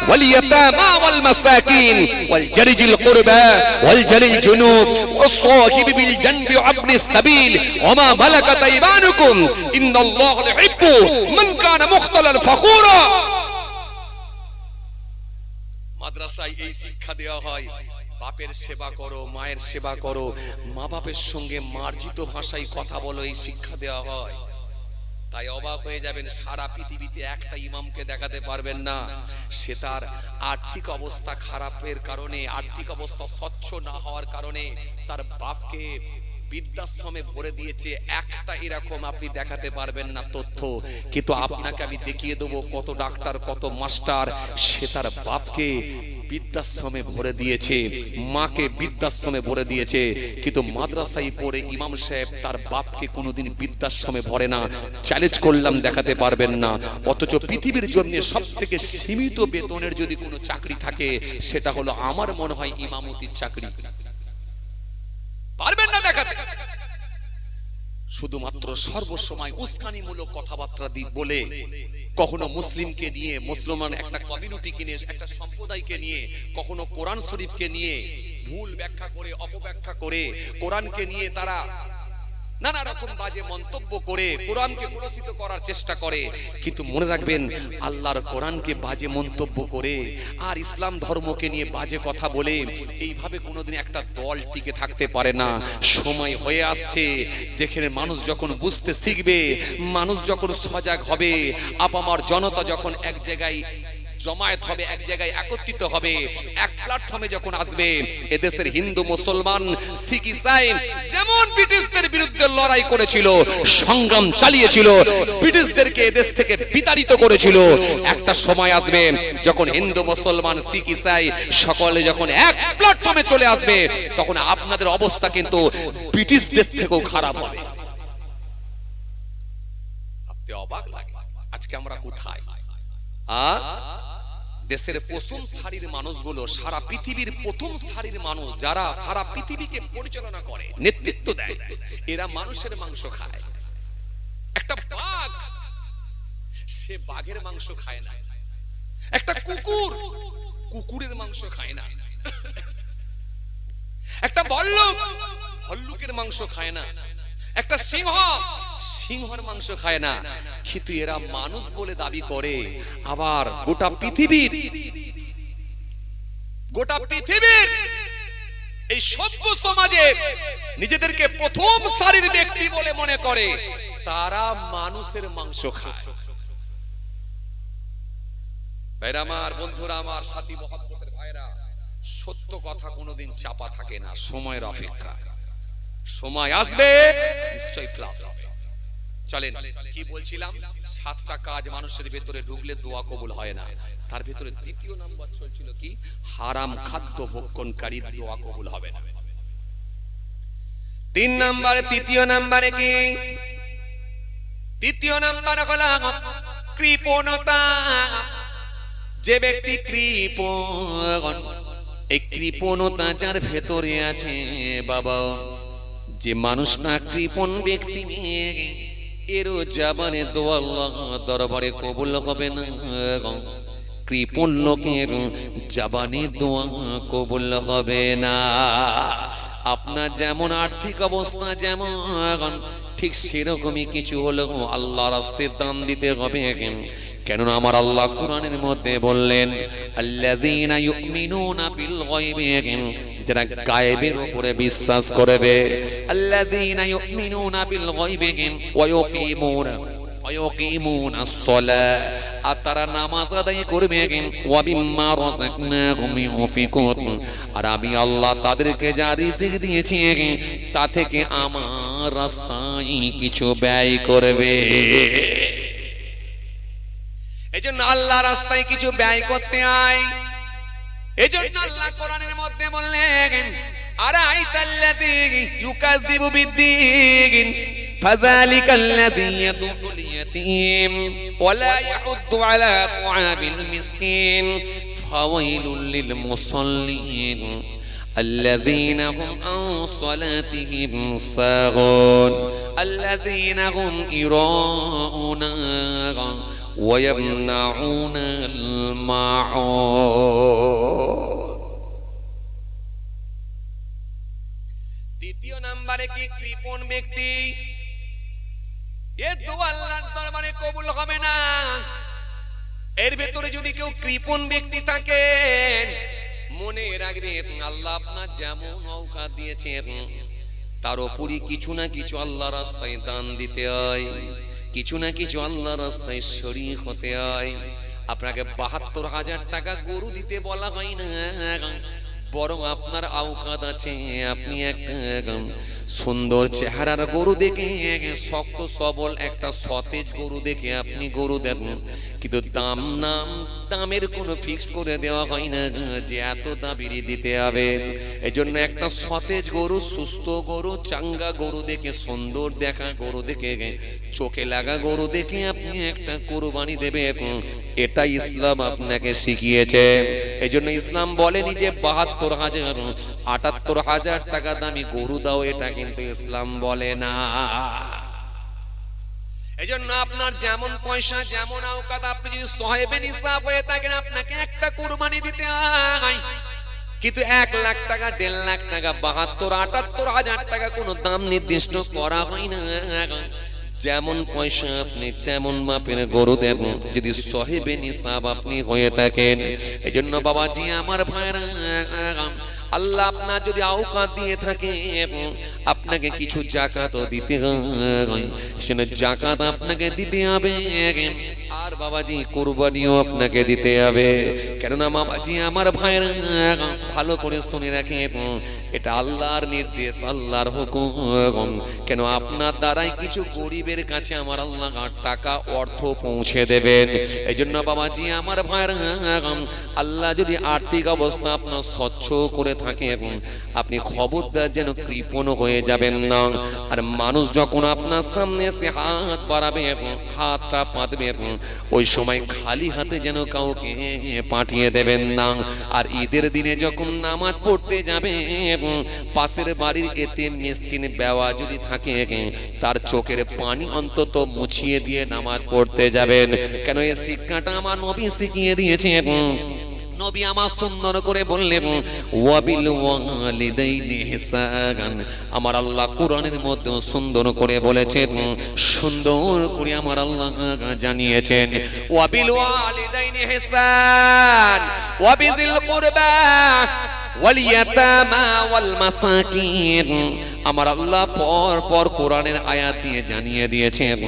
S1: ওয়াল ইয়াতামা ওয়াল মাসাকিন ওয়াল জারিজিল কুরবা ওয়াল জালিল জুনুব ওয়াস সাহিবি বিল জানবি ওয়া ইবনিস সাবিল ওয়া মা মালাকাত আইমানুকুম ইন্নাল্লাহা ইউহিব্বু মান কানা মুখতালান ফাখুরা। মাদ্রাসায় এই শিক্ষা দেওয়া হয়, বাপের সেবা করো, মায়ের সেবা করো, মা বাপের সঙ্গে মার্জিত ভাষায় কথা বলো, এই শিক্ষা দেওয়া হয়। তাই অবাক হয়ে যাবেন, সারা পৃথিবীতে একটা ইমামকে দেখাতে পারবেন না সে তার আর্থিক অবস্থা খারাপের কারণে, আর্থিক অবস্থা স্বচ্ছ না হওয়ার কারণে তার বাপকে বৃদ্ধাশ্রমে ভরে দিয়েছে, একটা এরকম আপনি দেখাতে পারবেন না তথ্য, কিন্তু আপনাকে আমি দেখিয়ে দেবো কত ডাক্তার কত মাস্টার সে তার বাপকে বৃদ্ধাশ্রমে ভরে দিয়েছে, মাকে বৃদ্ধাশ্রমে ভরে দিয়েছে, কিন্তু মাদ্রাসায় পড়ে ইমাম সাহেব তার বাপকে কোনোদিন বৃদ্ধাশ্রমে ভরে না। চ্যালেঞ্জ করলাম দেখাতে পারবেন না। অথচ পৃথিবীর জন্য সব থেকে সীমিত বেতনের যদি কোনো চাকরি থাকে সেটা হলো আমার মনে হয় ইমামতির চাকরি। পারবেন না দেখাতে। শুধুমাত্র সর্বসময় উস্কানিমূলক কথাবার্তা বলে, কখনো মুসলিমকে নিয়ে, মুসলমান একটা কমিউনিটিকে নিয়ে, একটা সম্প্রদায়কে নিয়ে, কখনো কোরআন শরীফকে নিয়ে ভুল ব্যাখ্যা করে, অপব্যাখ্যা করে, কোরআনকে নিয়ে তারা নানা রকম বাজে মন্তব্য করে কোরআনকে কলুষিত করার চেষ্টা করে। কিন্তু মনে রাখবেন, আল্লাহর কোরআনকে বাজে মন্তব্য করে আর ইসলাম ধর্মকে নিয়ে বাজে কথা বলে এইভাবে কোনোদিন একটা দল টিকে থাকতে পারে না। সময় হয়ে আসছে, দেখেন মানুষ যখন বুঝতে শিখবে, মানুষ যখন সজাগ হবে, আপামার জনতা যখন এক জায়গায় জমায়েত হবে, এক জায়গায় একত্রিত হবে, এক প্ল্যাটফর্মে যখন আসবে, এদেশের হিন্দু মুসলমান শিখ ইসাই যেমন ব্রিটিশদের বিরুদ্ধে লড়াই করেছিল, সংগ্রাম চালিয়েছিল, ব্রিটিশদেরকে এদেশ থেকে বিতাড়িত করেছিল, একটা সময় আসবে যখন হিন্দু মুসলমান শিখ ইসাই সকলে যখন এক প্ল্যাটফর্মে চলে আসবে, তখন আপনাদের অবস্থা কিন্তু ব্রিটিশদের থেকেও খারাপ হবে। আপনি অবাক লাগে আজকে আমরা কোথায়? দেশের প্রথম সারির মানুষগুলো, সারা পৃথিবীর প্রথম সারির মানুষ যারা সারা পৃথিবীকে পরিচালনা করে, নেতৃত্ব দেয়, এরা মানুষের মাংস খায়। একটা বাঘ, সে বাঘের মাংস খায় না। একটা কুকুর, কুকুরের মাংস খায় না। একটা ভাল্লুক, ভাল্লুকের মাংস খায় না। একটা সিংহ, সিংহর মাংস খায় না। কিন্তু এরা মানুষ বলে দাবি করে। আবার গোটা পৃথিবীর এই সভ্য সমাজে নিজেদেরকে প্রথম সারির ব্যক্তি বলে মনে করে, তারা মানুষের মাংস খায়। ভাইরা আমার, বন্ধুরা আমার, সাথী মহব্বতের ভাইরা, সত্য কথা কোনোদিন চাপা থাকে না, সময়ের অপেক্ষা। সময় আসবে, নিশ্চয়ই ক্লাস হবে। চলেন, কি বলছিলাম? 7টা কাজ মানুষের ভেতরে ঢুকলে দোয়া কবুল হয় না। তার ভেতরে দ্বিতীয় নাম্বার চলছিল কি? হারাম খাদ্য ভক্ষণকারী দোয়া কবুল হবে না। 3 নম্বরে, তৃতীয় নম্বরে কি? তৃতীয় নম্বর হলো কৃপণতা। যে ব্যক্তি কৃপণ, এই কৃপণতা যার ভেতরে আছে বাবা, যে মানুষটা কৃপণ ব্যক্তি, এরও জাবানে দোয়া আল্লাহ দরবারে কবুল হবে না। কৃপণ লোকের জাবানে দোয়া কবুল হবে না। আপনার যেমন আর্থিক অবস্থা যেমন, ঠিক সেরকমই কিছু হলেও আল্লাহর রাস্তায় দান দিতে হবে। কেননা আমার আল্লাহ কোরআনের মধ্যে বললেন, আল্লাযীনা ইউমিনুনা বিল গায়বি, যারা গায়েবের উপরে বিশ্বাস করবে, আল্লাযীনা ইউমিনুনা বিল গায়বি ওয়া ইয়াকিমুনাস সালাহ, আর তারা নামাজ আদায় করবে, ওয়া বিম্মা রাযাকনাহুম ইউনফিকুন, আর আমি আল্লাহ তাদেরকে যা রিজিক দিয়েছি তা থেকে আমার রাস্তায় কিছু ব্যয় করবে। এজন্য আল্লাহ রাস্তায় কিছু ব্যয় করতে হয়। এজন্য আল্লাহ কোরআনের মধ্যে বললেন, আরাইতাল্লাযী ইউকাযযিবু বিদ্দীন ফাযালিকাল্লাযী ইয়াদুল ইয়াতীম ওয়া লা ইয়াহুদ্দু আলা তুআমিল মিসকিন ফাওয়াইলুল লিল মুসাল্লিন الذين هم عن صلاتهم ساهون الذين هم يراءون ويمنعون الماعون। দ্বিতীয় নম্বরে কি? কৃপণ ব্যক্তি, এ দোয়া আল্লাহর দরবারে কবুল হবে না। এর ভেতরে যদি কেউ কৃপণ ব্যক্তি থাকে, মনে রাখবেন আল্লাহ আপনার যেমন অওকাত দিয়েছেন তার উপরই কিছু না কিছু আল্লাহ রাস্তায় দান দিতে হয়, কিছু না কিছু আল্লাহ রাস্তায় শরীক হতে হয়। আপনাকে ৭২,০০০ টাকা গরু দিতে বলা হয় না, বরং আপনার আওকাত আছে, আপনি একটা
S2: সুন্দর চেহারার গরু দেখে, শক্ত সবল একটা সতেজ গরু দেখে আপনি গরু দেন, কিন্তু দামের কোনো ফিক্সড করে দেওয়া হয় না যে এত দামেরই দিতে হবে। এই জন্য একটা সতেজ গরু, সুস্থ গরু, চাঙ্গা গরু দেখে, সুন্দর দেখা গরু দেখে, চোখে লাগা গরু দেখে আপনি একটা কুরবানি দেবেন। এটা ইসলাম আপনাকে শিখিয়েছে। এই জন্য ইসলাম বলেনি যে ৭২,০০০ ৭৮,০০০ টাকা দামি গরু দাও, এটা কিন্তু ইসলাম বলে না। এই জন্য আপনার যেমন পয়সা, যেমন আওকাত, আপনি যদি সাহেবে নিসাব হয়ে থাকেন, আপনাকে একটা কুরবানি দিতে হয়। কিন্তু ১ লাখ টাকা, ১.৫ লাখ টাকা, ৭২,০০০ ৭৮,০০০ টাকা কোনো দাম নির্দিষ্ট করা হয় না। যেমন পয়সা আপনি তেমন মাপের গরু দেন, যদি সাহেবে নিসাব আপনি হয়ে থাকেন। এই জন্য বাবাজি আমার ভাইরা, আল্লাহ আপনার যদি আওকাত দিয়ে থাকে, আপনাকে কিছু জাকাতও দিতে হয়, সেটা জাকাত আপনাকে দিতে হবে। আর বাবাজি কুরবানিও আপনাকে দিতে হবে। কেননা বাবাজি আমার ভাইরা ভালো করে শুনে রাখেন, এটা আল্লাহর নির্দেশ, আল্লাহর হুকুম। কেন আপনার দ্বারাই কিছু গরিবের কাছে আমার আল্লাহ টাকা, অর্থ পৌঁছে দেবেন। এই জন্য বাবাজি আমার ভাইরা, আল্লাহ যদি আর্থিক অবস্থা আপনার স্বচ্ছ করে থাকে, আপনি খবরদার যেন কৃপণ হয়ে যাবেন না। আর মানুষ যখন আপনার সামনে এসে হাত বাড়াবে, হাতটা পাতবে, ওই সময় খালি হাতে যেন কাউকে পাঠিয়ে দেবেন না। আর ঈদের দিনে যখন নামাজ পড়তে যাবে, পাশের বাড়ির এতিম মিসকিন বেওয়া যদি থাকে, তার চোখের পানি অন্তত মুছিয়ে দিয়ে নামাজ পড়তে যাবেন। কেন এই শিক্ষাটা আমার নবী শিখিয়ে দিয়েছেন। নবী আমার সুন্দর করে বললেন, ওয়াবিল ওয়ালিদাইনি ইহসান। আমার আল্লাহ কোরআনের মধ্যে সুন্দর করে বলেছেন, সুন্দর করে আমার আল্লাহ জানিয়েছেন, ওয়াবিল ওয়ালিদাইনি ইহসান ওয়াবিযিল কুরবা ওয়াল ইয়াতামা ওয়াল মাসাকিন। আমার আল্লাহ পর কোরআনের আয়াত দিয়ে জানিয়ে দিয়েছেন,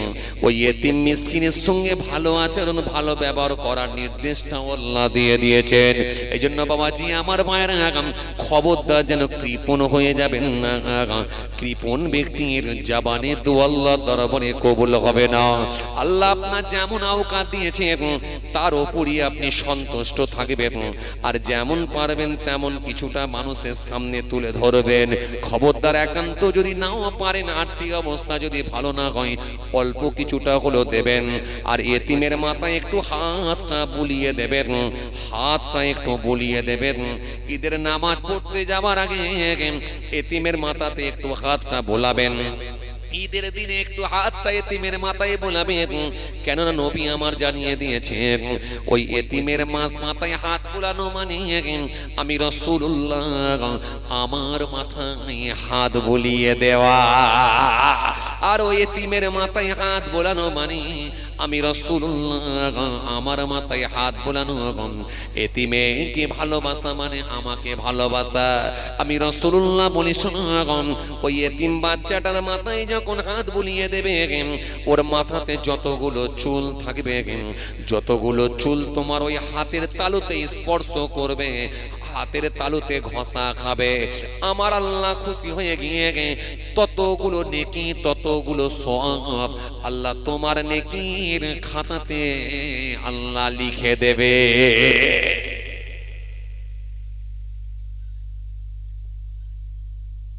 S2: ওই এতিম মিসকিনের সঙ্গে ভালো আচরণ, ভালো ব্যবহার করার নির্দেশটা আল্লাহ দিয়ে দিয়েছেন। এই জন্য বাবাজি আমার মায়ের খবরদার যেন কৃপণ হয়ে যাবেন না। কৃপণ ব্যক্তির জবানে দোয়া আল্লাহর দরবারে কবুল হবে না। আল্লাহ আপনার যেমন আওকাত দিয়েছেন, তার উপরই আপনি সন্তুষ্ট থাকবেন। আর যেমন পারবেন তেমন কিছুটা মানুষের সামনে তুলে ধরবেন। খবরদার একান্ত যদি নাও পারেন, আর্থিক অবস্থা যদি ভালো না হয়, অল্প কিছুটা হলো দেবেন। আর এতিমের মাথায় একটু হাতটা বুলিয়ে দেবেন, হাতটা একটু বুলিয়ে দেবেন। ঈদের নামাজ পড়তে যাওয়ার আগে এতিমের মাথাতে একটু হাতটা বোলাবেন। ঈদের দিনে একটু হাতটা এতিমের মাথায় বোলাবেন। কেননা নবী আমার জানিয়ে দিয়েছেন, ওই এতিমের মাথায় হাত বোলানো মানে আমি রাসূলুল্লাহ আমার মাথায় হাত বুলিয়ে দেওয়া। আর ওই এতিমের মাথায় হাত বোলানো মানে আমি রাসূলুল্লাহ আমার মাথায় হাত বোলানো। এতিমেকে ভালোবাসা মানে আমাকে ভালোবাসা। আমি রাসূলুল্লাহ বলি, শোনো, ওই এতিম বাচ্চাটার মাথায় যখন হাত বুলিয়ে দেবে, ওর মাথাতে যতগুলো চুল থাকবে, যতগুলো চুল তোমার ওই হাতের তালুতে স্পর্শ করবে, হাতের তালুতে ঘষা খাবে, আমার আল্লাহ খুশি হয়ে গিয়ে ততগুলো নেকি, ততগুলো সওয়াব আল্লাহ তোমার নেকির খাতাতে আল্লাহ লিখে দেবে।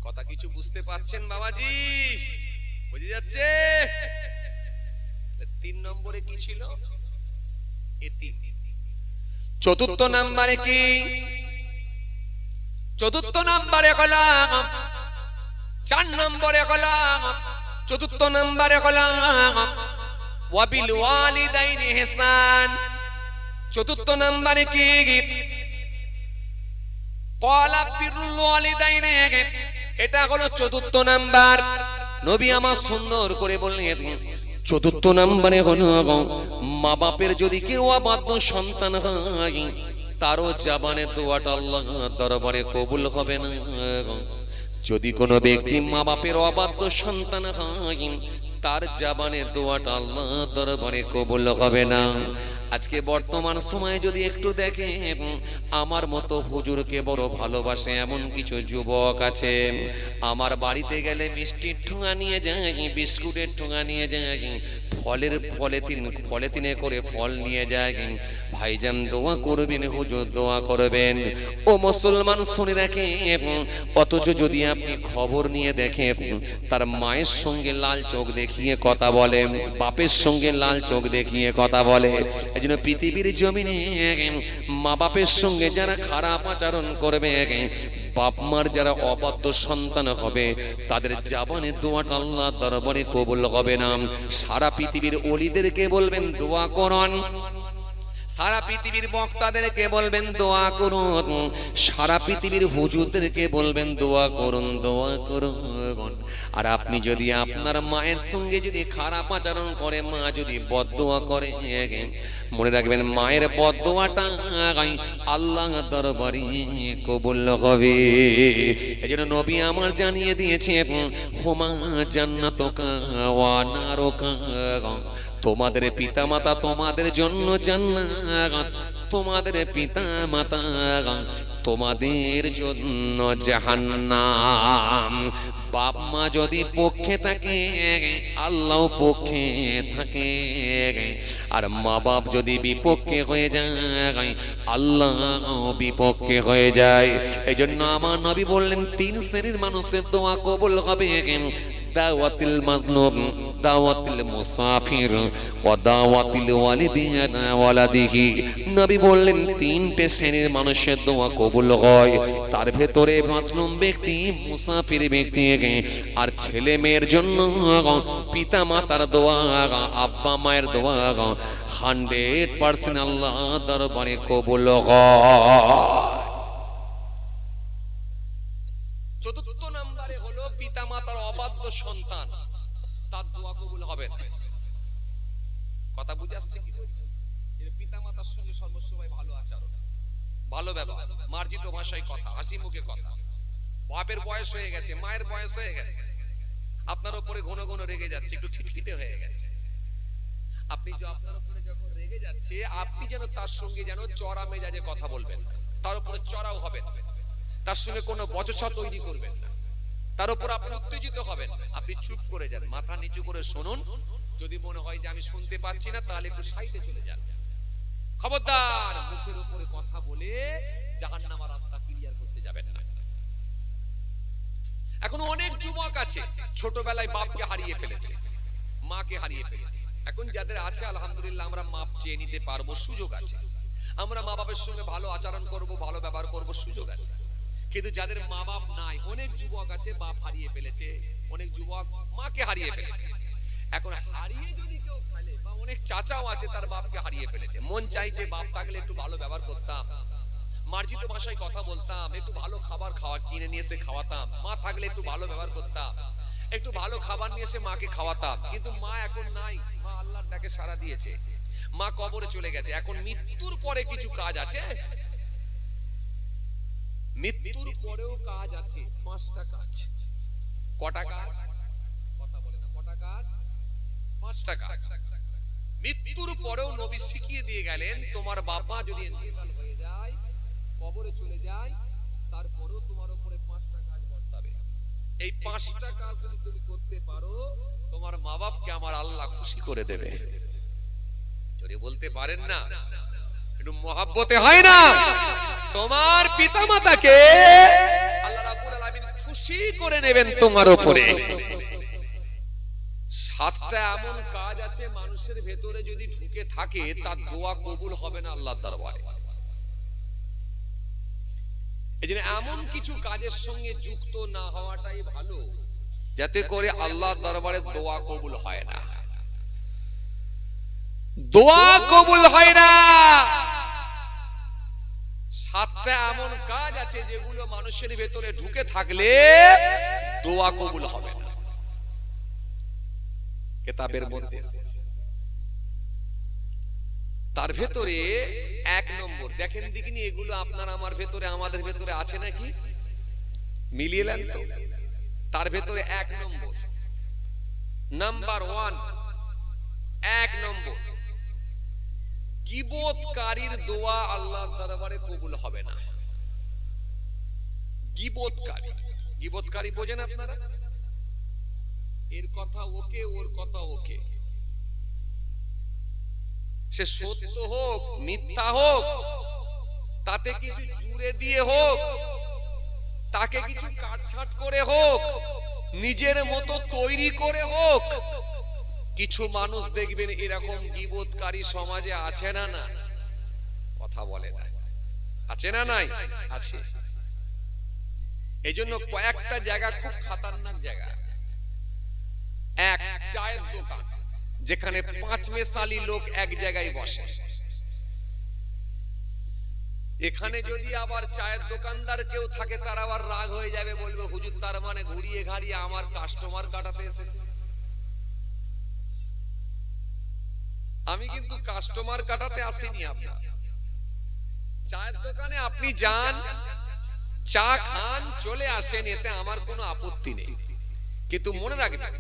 S2: কথা কিছু বুঝতে পারছেন বাবাজি? বুঝে যাচ্ছে? ৩ নম্বরে কি ছিল? এতিম। চতুর্থ নম্বরে কি? চতুর্থ নম্বরে হলাম, ৪ নম্বরে হলাম, চতুর্থ নম্বরে হলাম ওয়াবিল ওয়ালিদাইনি ইহসান। চতুর্থ নম্বরে কি? ক্বালা বিরুল ওয়ালিদাইনি। এটা হলো চতুর্থ নাম্বার। নবী আমার সুন্দর করে বললেন, চতুর্থ নম্বরে হলো মা বাপের যদি কেউ অবাধ্য সন্তান হয়, তারও জবানে দোয়াটা আল্লাহ দরবারে কবুল হবে না। যদি কোনো ব্যক্তি মা বাপের অবাধ্য সন্তান হয়, তার জবানে দোয়াটা আল্লাহ দরবারে কবুল হবে না। আজকে বর্তমান সময়ে যদি একটু দেখেন, আমার মতো হুজুরকে বড় ভালোবাসে এমন কিছু যুবক আছে। আমার বাড়িতে গেলে মিষ্টির ঠোঙা নিয়ে যায়, বিস্কুটের ঠোঙা নিয়ে যায়, ফলের পলিথিনে করে ফল নিয়ে যায়। ভাইজান দোয়া করবেন, হুজুর দোয়া করবেন। ও মুসলমান শুনে রাখেন, অথচ যদি আপনি খবর নিয়ে দেখেন, তার মায়ের সঙ্গে লাল চোখ দেখিয়ে কথা বলে, বাপের সঙ্গে লাল চোখ দেখিয়ে কথা বলে। এই জন্য পৃথিবীর জমিনে মা বাপের সঙ্গে যারা খারাপ আচরণ করবে, বাপ মার যারা অবাধ্য সন্তান হবে, তাদের জাবানে দোয়াটা আল্লাহ দরবারে কবুল হবে না। সারা পৃথিবীর ওলিদেরকে বলবেন দোয়া করুন, সারা পৃথিবীর বক্তাদেরকে বলবেন দোয়া করুন, সারা পৃথিবীর হুজুরদেরকে বলবেন দোয়া করুন, দোয়া করুন। আর আপনি যদি আপনার মায়ের সঙ্গে যদি খারাপ আচরণ করে, মা যদি বদদোয়া করে, মনে রাখবেন মায়ের বদদোয়াটা আল্লাহ দরবারে কবুল হবে। এজন্য নবী আমার জানিয়ে দিয়েছে, হুমা জান্নাতুকা ওয়া নারুকা, তোমাদের পিতামাতা তোমাদের জন্য জান্নাত, তোমাদের পিতামাতা তোমাদের জন্য জাহান্নাম। বাপ মা যদি পক্ষে থাকে, আল্লাহ পক্ষে থাকে, আর মা বাপ যদি বিপক্ষে হয়ে যায়, আল্লাহ বিপক্ষে হয়ে যায়। এই জন্য আমার নবী বললেন, 3 শ্রেণীর মানুষের দোয়া কবুল হবে, দাওয়াতিল মাজলুম, দাওয়াতিল মুসাফির ওয়া দাওয়াতিল ওয়ালাদিহি। নবী বললেন 3টে শ্রেণীর মানুষের দোয়া কবুল হয়, তার ভেতরে মাজলুম ব্যক্তি, মুসাফির ব্যক্তি, আর ছেলে মেয়ের জন্য পিতা মাতার দোয়া, আব্বা মায়ের দোয়া 100% আল্লাহ দরবারে কবুল হয়। চতুর্থ নম্বরে হলো পিতা মাতার অবাধ্য সন্তান, তার দোয়া কবুল হবে না। কথা বুঝে আসছে কি বলছি? পিতা মাতার সঙ্গে সর্বসময় ভালো আচরণ, ভালো ব্যবহার, মার্জিত ভাষায় কথা, হাসি মুখে কথা। বাপের বয়স হয়ে গেছে, মায়ের বয়স হয়ে গেছে, আপনার উপরে ঘন ঘন রেগে যাচ্ছে, একটু খিটখিটে হয়ে গেছে, আপনি যে আপনার উপরে যখন রেগে যাচ্ছে, আপনি যেন তার সঙ্গে যেন চড়া মেজাজে কথা বলবেন, তার উপরে চড়াও হবেন, তার সঙ্গে কোনো বচসা তৈরি করবেন না, তার উপর আপনি উত্তেজিত হবেন। আপনি চুপ করে যান, মাথা নিচু করে শুনুন। যদি মনে হয় যে আমি শুনতে পাচ্ছি না, তাহলে একটু সাইডে চলে যান। খবরদার মুখের উপরে কথা বলে জাহান্নামের রাস্তা ক্লিয়ার করতে যাবেন না। এখন অনেক যুবক আছে ছোটবেলায় বাপকে হারিয়ে ফেলেছে, মাকে হারিয়ে ফেলেছে। এখন যাদের আছে আলহামদুলিল্লাহ, আমরা মাপ চেয়ে নিতে পারবো, সুযোগ আছে। আমরা মা বাবার সঙ্গে ভালো আচরণ করব, ভালো ব্যবহার করব, সুযোগ আছে। কিন্তু যাদের মা বাপ নাই, অনেক যুবক আছে বাপ হারিয়ে ফেলেছে, অনেক যুবক মাকে হারিয়ে ফেলেছে। এখন হারিয়ে যদি কেউ ফেলে, বা অনেক চাচাও আছে তার বাপকে হারিয়ে ফেলেছে, মন চাইছে বাপ থাকলে একটু ভালো ব্যবহার করতাম, মার্জিত ভাষায় কথা বলতাম, একটু ভালো খাবার কিনে নিয়ে এসে খাওয়াতাম, মা থাকলে একটু ভালো ব্যবহার করতাম, একটু ভালো খাবার নিয়ে এসে মাকে খাওয়াতাম। কিন্তু মা এখন নাই, মা আল্লাহর ডাকে সাড়া দিয়েছে, মা কবরে চলে গেছে। এখন মৃত্যুর পরে কিছু কাজ আছে, মৃত্যুর পরেও কাজ আছে, 5টা কাজ। কটা কাজ? কথা বলে না, কটা কাজ? 5টা কাজ। মৃত্যুর পরেও নবী শিখিয়ে দিয়ে গেলেন, তোমার বাবা যদি ইন্তেকাল হয়ে যায়, কবরে চলে যায়, তারপরেও তোমার উপরে 5টা কাজ বর্তাবে। এই 5টা কাজ যদি তুমি করতে পারো, তোমার মা বাপকে আমার আল্লাহ খুশি করে দেবে। যদি বলতে পারেন না, একটু মহব্বতে হয় না, তোমার পিতামাতাকে আল্লাহ রাব্বুল আলামিন খুশি করে নেবেন তোমার উপরে। 7টা এমন কাজ আছে মানুষের ভেতরে যদি ঢুকে থাকে, তার দোয়া কবুল হবে না আল্লাহর দরবারে। এজন্য এমন কিছু কাজের সঙ্গে যুক্ত না হওয়াটাই ভালো, যাতে করে আল্লাহর দরবারে দোয়া কবুল হয় না, দোয়া কবুল হয় না। 7টা এমন কাজ আছে যেগুলো মানুষের ভেতরে ঢুকে থাকলে দোয়া কবুল হবে না। কিতাবের মধ্যে তার ভেতরে 1 নম্বর, দেখেন দেখিনি এগুলো আপনার আমার ভেতরে, আমাদের ভেতরে আছে নাকি, মিলিয়ে নেন তো। তার ভেতরে 1 নম্বর, নাম্বার 1, 1 নম্বর,
S1: গীবতকারীর দোয়া আল্লাহর দরবারে কবুল হবে না। গীবতকারী, গীবতকারী বোঝেন আপনারা? এর কথা ওকে, ওর কথা ওকে, সে সত্য হোক মিথ্যা হোক, তাতে কিছু জুড়ে দিয়ে হোক, তাকে কিছু কাটছাট করে হোক, নিজের মতো তৈরি করে হোক, কিছু মানুষ দেখবেন এরকম গীবতকারী সমাজে আছে না? না, কথা বলে না, আছে না? নাই, আছে। এজন্য কয়েকটা জায়গা খুব খতরনাক জায়গা। এক, চায়ের দোকান, যেখানে 5 মেসালি লোক এক জায়গায় বসে। এখানে যদি আবার চায়ের দোকানদার কেউ থাকে, তার আবার রাগ হয়ে যাবে, বলবে হুজুর তার মানে ঘুরিয়ে ঘাড়িয়ে আমার কাস্টমার কাটাতে এসেছে। আমি কিন্তু কাস্টমার কাটাতে আসিনি আপনার। চায়ের দোকানে আপনি যান, চা খান, চলে আসেন, এতে আমার কোনো আপত্তি নেই। কিন্তু মনে রাখবেন,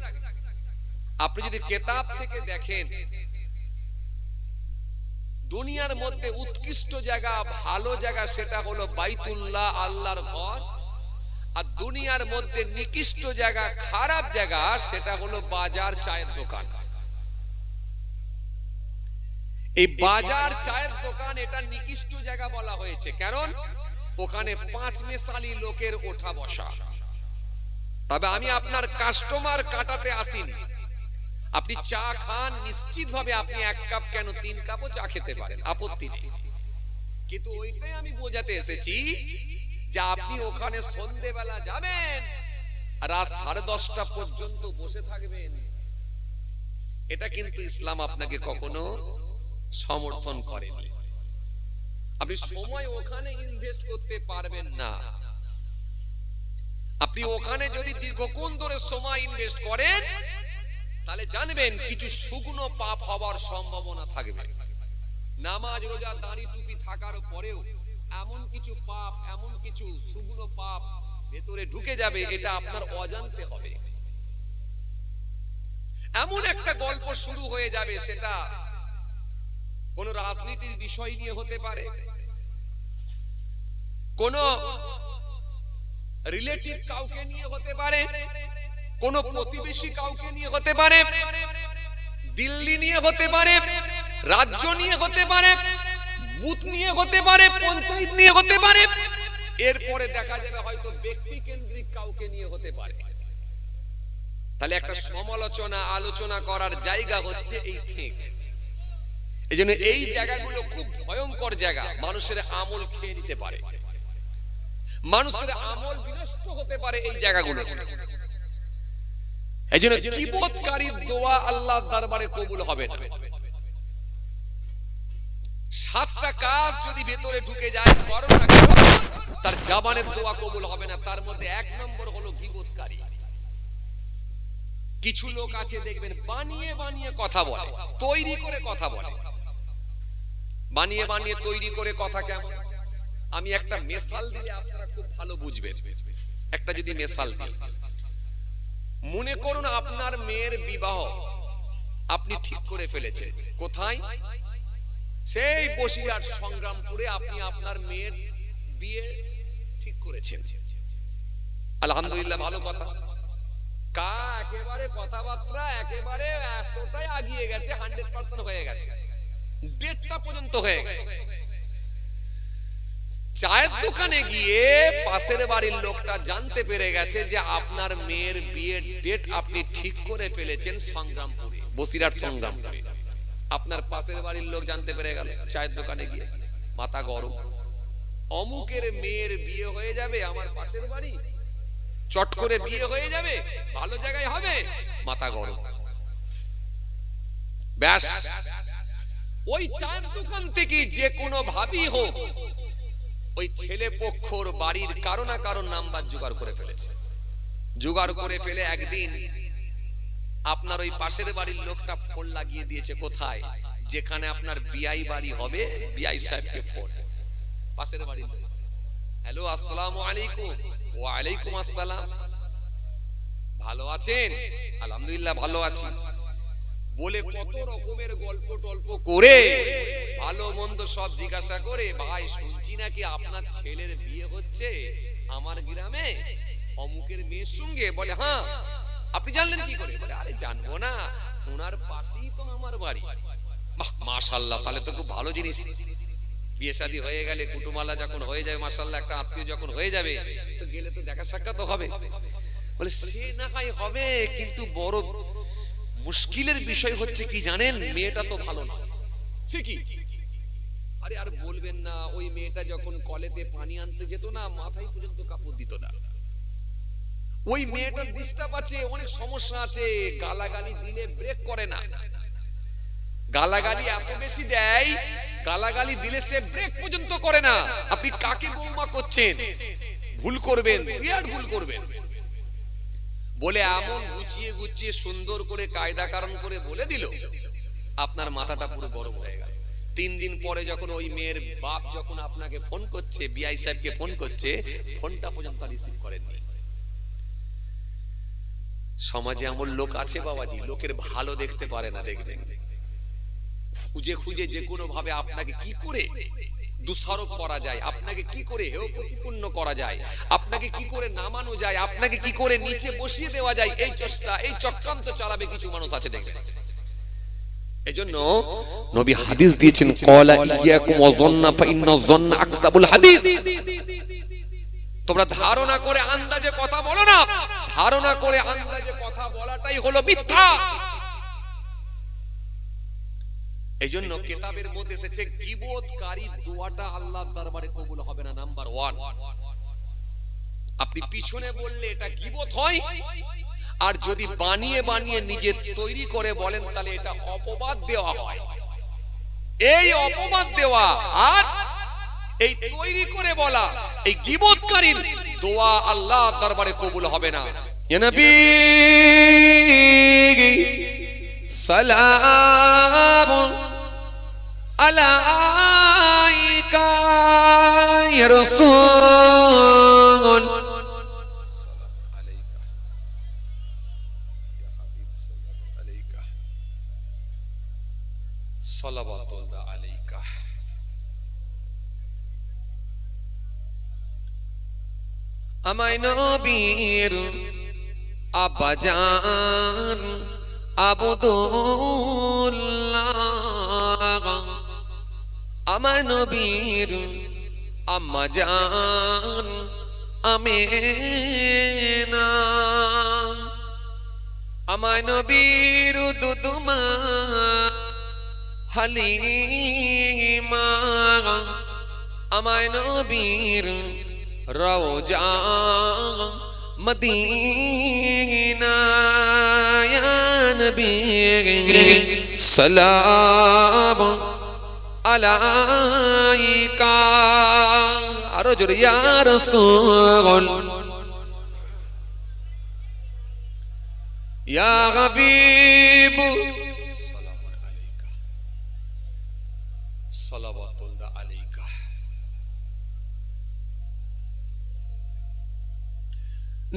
S1: আপনি যদি কিতাব থেকে দেখেন, দুনিয়ার মধ্যে উৎকৃষ্ট জায়গা, ভালো জায়গা, সেটা হলো বাইতুল্লাহ, আল্লাহর ঘর। আর দুনিয়ার মধ্যে নিকৃষ্ট জায়গা, খারাপ জায়গা, সেটা হলো বাজার, চায়ের দোকান। এই বাজার, চায়ের দোকান, এটা নিকৃষ্ট জায়গা বলা হয়েছে, কারণ ওখানে 5 মেসালি লোকের ওঠা বসা। তবে আমি আপনার কাস্টমার কাটাতে আসিনি। আপনি চা খান, নিশ্চিত ভাবে আপনি 1 কাপ কেন 3 কাপও চা খেতে পারেন, আপত্তি নেই। কিন্তু ওইটাই আমি বোঝাতে এসেছি যে আপনি ওখানে সন্ধ্যেবেলা যাবেন, রাত 10:30টা পর্যন্ত বসে থাকবেন, এটা কিন্তু ইসলাম আপনাকে কখনো সমর্থন করেনি। আপনি সময় ওখানে ইনভেস্ট করতে পারবেন না। আপনি ওখানে যদি দীর্ঘক্ষণ ধরে সময় ইনভেস্ট করেন, তাহলে জানবেন কিছু শুকনো পাপ হওয়ার সম্ভাবনা থাকবে। নামাজ, রোজা, দাড়ি, টুপি থাকার পরেও এমন কিছু পাপ, এমন কিছু শুকনো পাপ ভেতরে ঢুকে যাবে, এটা আপনার অজান্তে হবে। এমন একটা গল্প শুরু হয়ে যাবে, সেটা কোন রাজনীতির বিষয় নিয়ে হতে পারে, কোন রিলেটিভ কাউকে নিয়ে হতে পারে, কোন প্রতিবেশী কাউকে নিয়ে হতে পারে, দিল্লি নিয়ে হতে পারে, রাজ্য নিয়ে হতে পারে, বুথ নিয়ে হতে পারে, পঞ্চায়েত নিয়ে হতে পারে, এরপরে দেখা যাবে হয়তো ব্যক্তি কেন্দ্রিক কাউকে নিয়ে হতে পারে। তাহলে একটা সমালোচনা, আলোচনা করার জায়গা হচ্ছে এই ঠিক। এজন্য এই জায়গাগুলো খুব ভয়ঙ্কর জায়গা, মানুষের আমল খেয়ে নিতে পারে, মানুষের আমল বিনষ্ট হতে পারে এই জায়গাগুলো। এজন্য গীবতকারীর দোয়া আল্লাহর দরবারে কবুল হবে না। 7টা কাজ যদি ভেতরে ঢুকে যায়, করো না কেন, তার জবানের দোয়া কবুল হবে না। তার মধ্যে 1 নম্বর হলো গীবতকারী। কিছু লোক আছে দেখবেন বানিয়ে বানিয়ে কথা বলে, তৈরি করে কথা বলে। বানিয়ে বানিয়ে তৈরি করে কথা কেমন? আমি একটা মিসাল দিলে আপনারা খুব ভালো বুঝবেন। একটা যদি মিসাল দিই, মনে করুন আপনার মেয়ের বিবাহ আপনি ঠিক করে ফেলেছেন। কোথায়? সেই বসিরহাট সংগ্রামপুরে আপনি আপনার মেয়ের বিয়ে ঠিক করেছেন। আলহামদুলিল্লাহ, ভালো কথা। একেবারে কথাবার্তা একেবারে এতটাই আগিয়ে গেছে, 100% হয়ে গেছে, ডেটটা পর্যন্ত হয়ে গেছে। চায়ের দোকানে গিয়ে পাশের বাড়ির লোকটা জানতে পেরে গেছে যে আপনার মেয়ের বিয়ের ডেট আপনি ঠিক করে ফেলেছেন সংগ্রামপুরে, বসিরহাট সংগ্রামপুরে। আপনার পাশের বাড়ির লোক জানতে পেরে গেল চায়ের দোকানে গিয়ে, মাথা গরম, অমুকের মেয়ের বিয়ে হয়ে যাবে আমার পাশের বাড়ি, চট করে বিয়ে হয়ে যাবে, ভালো জায়গায় হবে, মাথা গরম। ব্যাস, ওই চায়ের দোকান থেকে যে কোনো ভাবি হোক, ওই ছেলে পক্ষর বাড়ির কারো না কারো নাম্বার জোগাড় করে ফেলেছে। জোগাড় করে ফেলে একদিন আপনার ওই পাশের বাড়ির লোকটা ফোন লাগিয়ে দিয়েছে। কোথায়? যেখানে আপনার বিআই বাড়ি হবে, বিআই সাহেবকে ফোন। পাশের বাড়ির লোক, হ্যালো, আসসালামু আলাইকুম। ওয়া আলাইকুম আসসালাম। ভালো আছেন? আলহামদুলিল্লাহ ভালো আছি। বলে কত রকমের গল্প টল্প করে ভালো মন্দ সব জিজ্ঞাসা করে, ভাই শুনছি নাকি আপনার ছেলের বিয়ে হচ্ছে আমার গ্রামে অমুকের মেয়ের সঙ্গে। বলে হ্যাঁ। আপনি জানলেন কি করে? বলে আরে জানবো না, ওনার পাশেই তো আমার বাড়ি। মাশাআল্লাহ, তাহলে তো খুব ভালো জিনিস। বিয়ে শাদী হয়ে গেলে, কুটুমালা যখন হয়ে যাবে, মাশাআল্লাহ একটা আত্মীয় যখন হয়ে যাবে, তো গেলে তো দেখা সাক্ষাৎ হবে। বলে সে না হয় হবে, কিন্তু বড় মুশকিলের বিষয় হচ্ছে কি জানেন, মেয়েটা তো ভালো না। সে কি? আরে আর বলবেন না, ওই মেয়েটা যখন কলেতে পানি আনতে যেত না, মাথায় পর্যন্ত কাপড় দিত না। ওই মেয়েটার ডিস্টার্ব আছে, অনেক সমস্যা আছে, গালাগালি দিলে ব্রেক করে না। গালাগালি এত বেশি দেয়, গালাগালি দিলে সে ব্রেক পর্যন্ত করে না। আপনি কাকে বৌমা করছেন? ভুল করবেন, বিরাট ভুল করবেন। বলে এমন গুছিয়ে গুছিয়ে সুন্দর করে কায়দা কারণ করে বলে দিল, আপনার মাথাটা পুরো গরম হয়ে গেল। 3 দিন পরে যখন ওই মেয়ের বাপ যখন আপনাকে ফোন করছে, বিআই সাহেবকে ফোন করছে, ফোনটা পর্যন্ত রিসিভ করেননি। সমাজে এমন লোক আছে বাবাজি, লোকের ভালো দেখতে পারে না। দেখবেন খুঁজে খুঁজে যে কোনো ভাবে আপনাকে কি করে দোষারোপ করা যায়, আপনাকে কি করে হেয় প্রতিপন্ন করা যায়, আপনাকে কি করে নামানো যায়, আপনাকে কি করে নিচে বসিয়ে দেওয়া যায়, এই চেষ্টা, এই চক্রান্ত চালাবে কিছু মানুষ আছে। দেখবেন এজন্য নবী হাদিস দিয়েছেন, ক্বালা ইয়াকুম ওয়াযান্না ফাইন্না যান্না আকযাবুল হাদিস। তোমরা ধারণা করে আন্দাজে কথা বলো না, ধারণা করে আন্দাজে কথা বলাটাই হলো মিথ্যা। এইজন্য কিতাবের মধ্যে এসেছে গীবতকারী দোয়াটা আল্লাহর দরবারে কবুল হবে না। নাম্বার 1, আপনি পিছনে বললে এটা গীবত হয়, আর যদি বানিয়ে বানিয়ে নিজে তৈরি করে বলেন তাহলে এটা অপবাদ দেওয়া হয়। এই অপবাদ দেওয়া আর এই তৈরি করে বলা, এই গীবতকারীর দোয়া আল্লাহর দরবারে কবুল হবে না। ইয়া নবী সালাম আলাইকা ইয়া রাসূল সালাওয়াতুল্লাহ আলাইকা। আমায় নবীর আব্বাজান আবদুল্লাহ, আমার নবীর আম্মাজান আমেনা, আমার নবীর দুদুমা হালিমা, আমার নবীর রওজা মদিনা, ইয়া নবী সালাম আলাইকা। আরো জোরে ইয়া রাসূল ইয়া হাবিব সালাম আলাইকা সালাওয়াতুল্লাহ আলাইকা।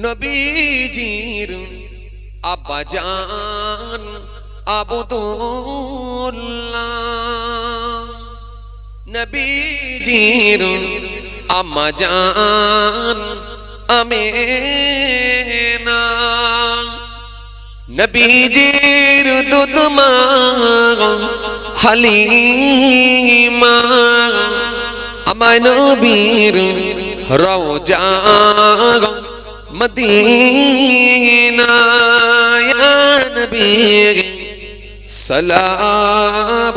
S1: নবীজির আব্বাজান আবদুল্লাহ, নবীজির আম্মাজান আমেনা, নবীজির দুধমা হালিমা, আমার নবীর রওজা মদিনা, ইয়া নবী সালাম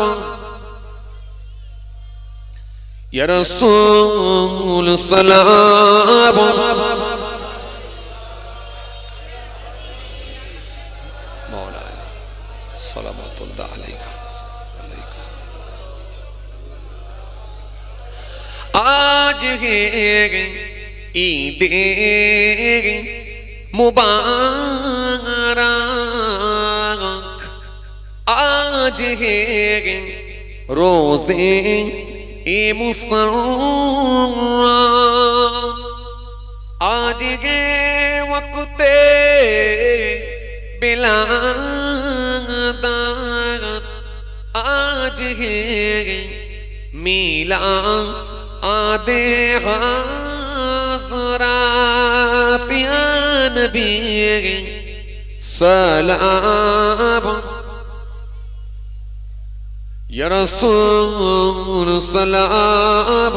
S1: ইয়া রাসূল সালাম। মাওলানা সালাওয়াতুল্লাহ আলাইকা। आज है ईद मुबारक, आज है रोज़े मुसर्रत, आज है वक़्ते बिलादत,
S2: आज है मिला आदे हज़रात या नबी सलाम या रसूल सलाम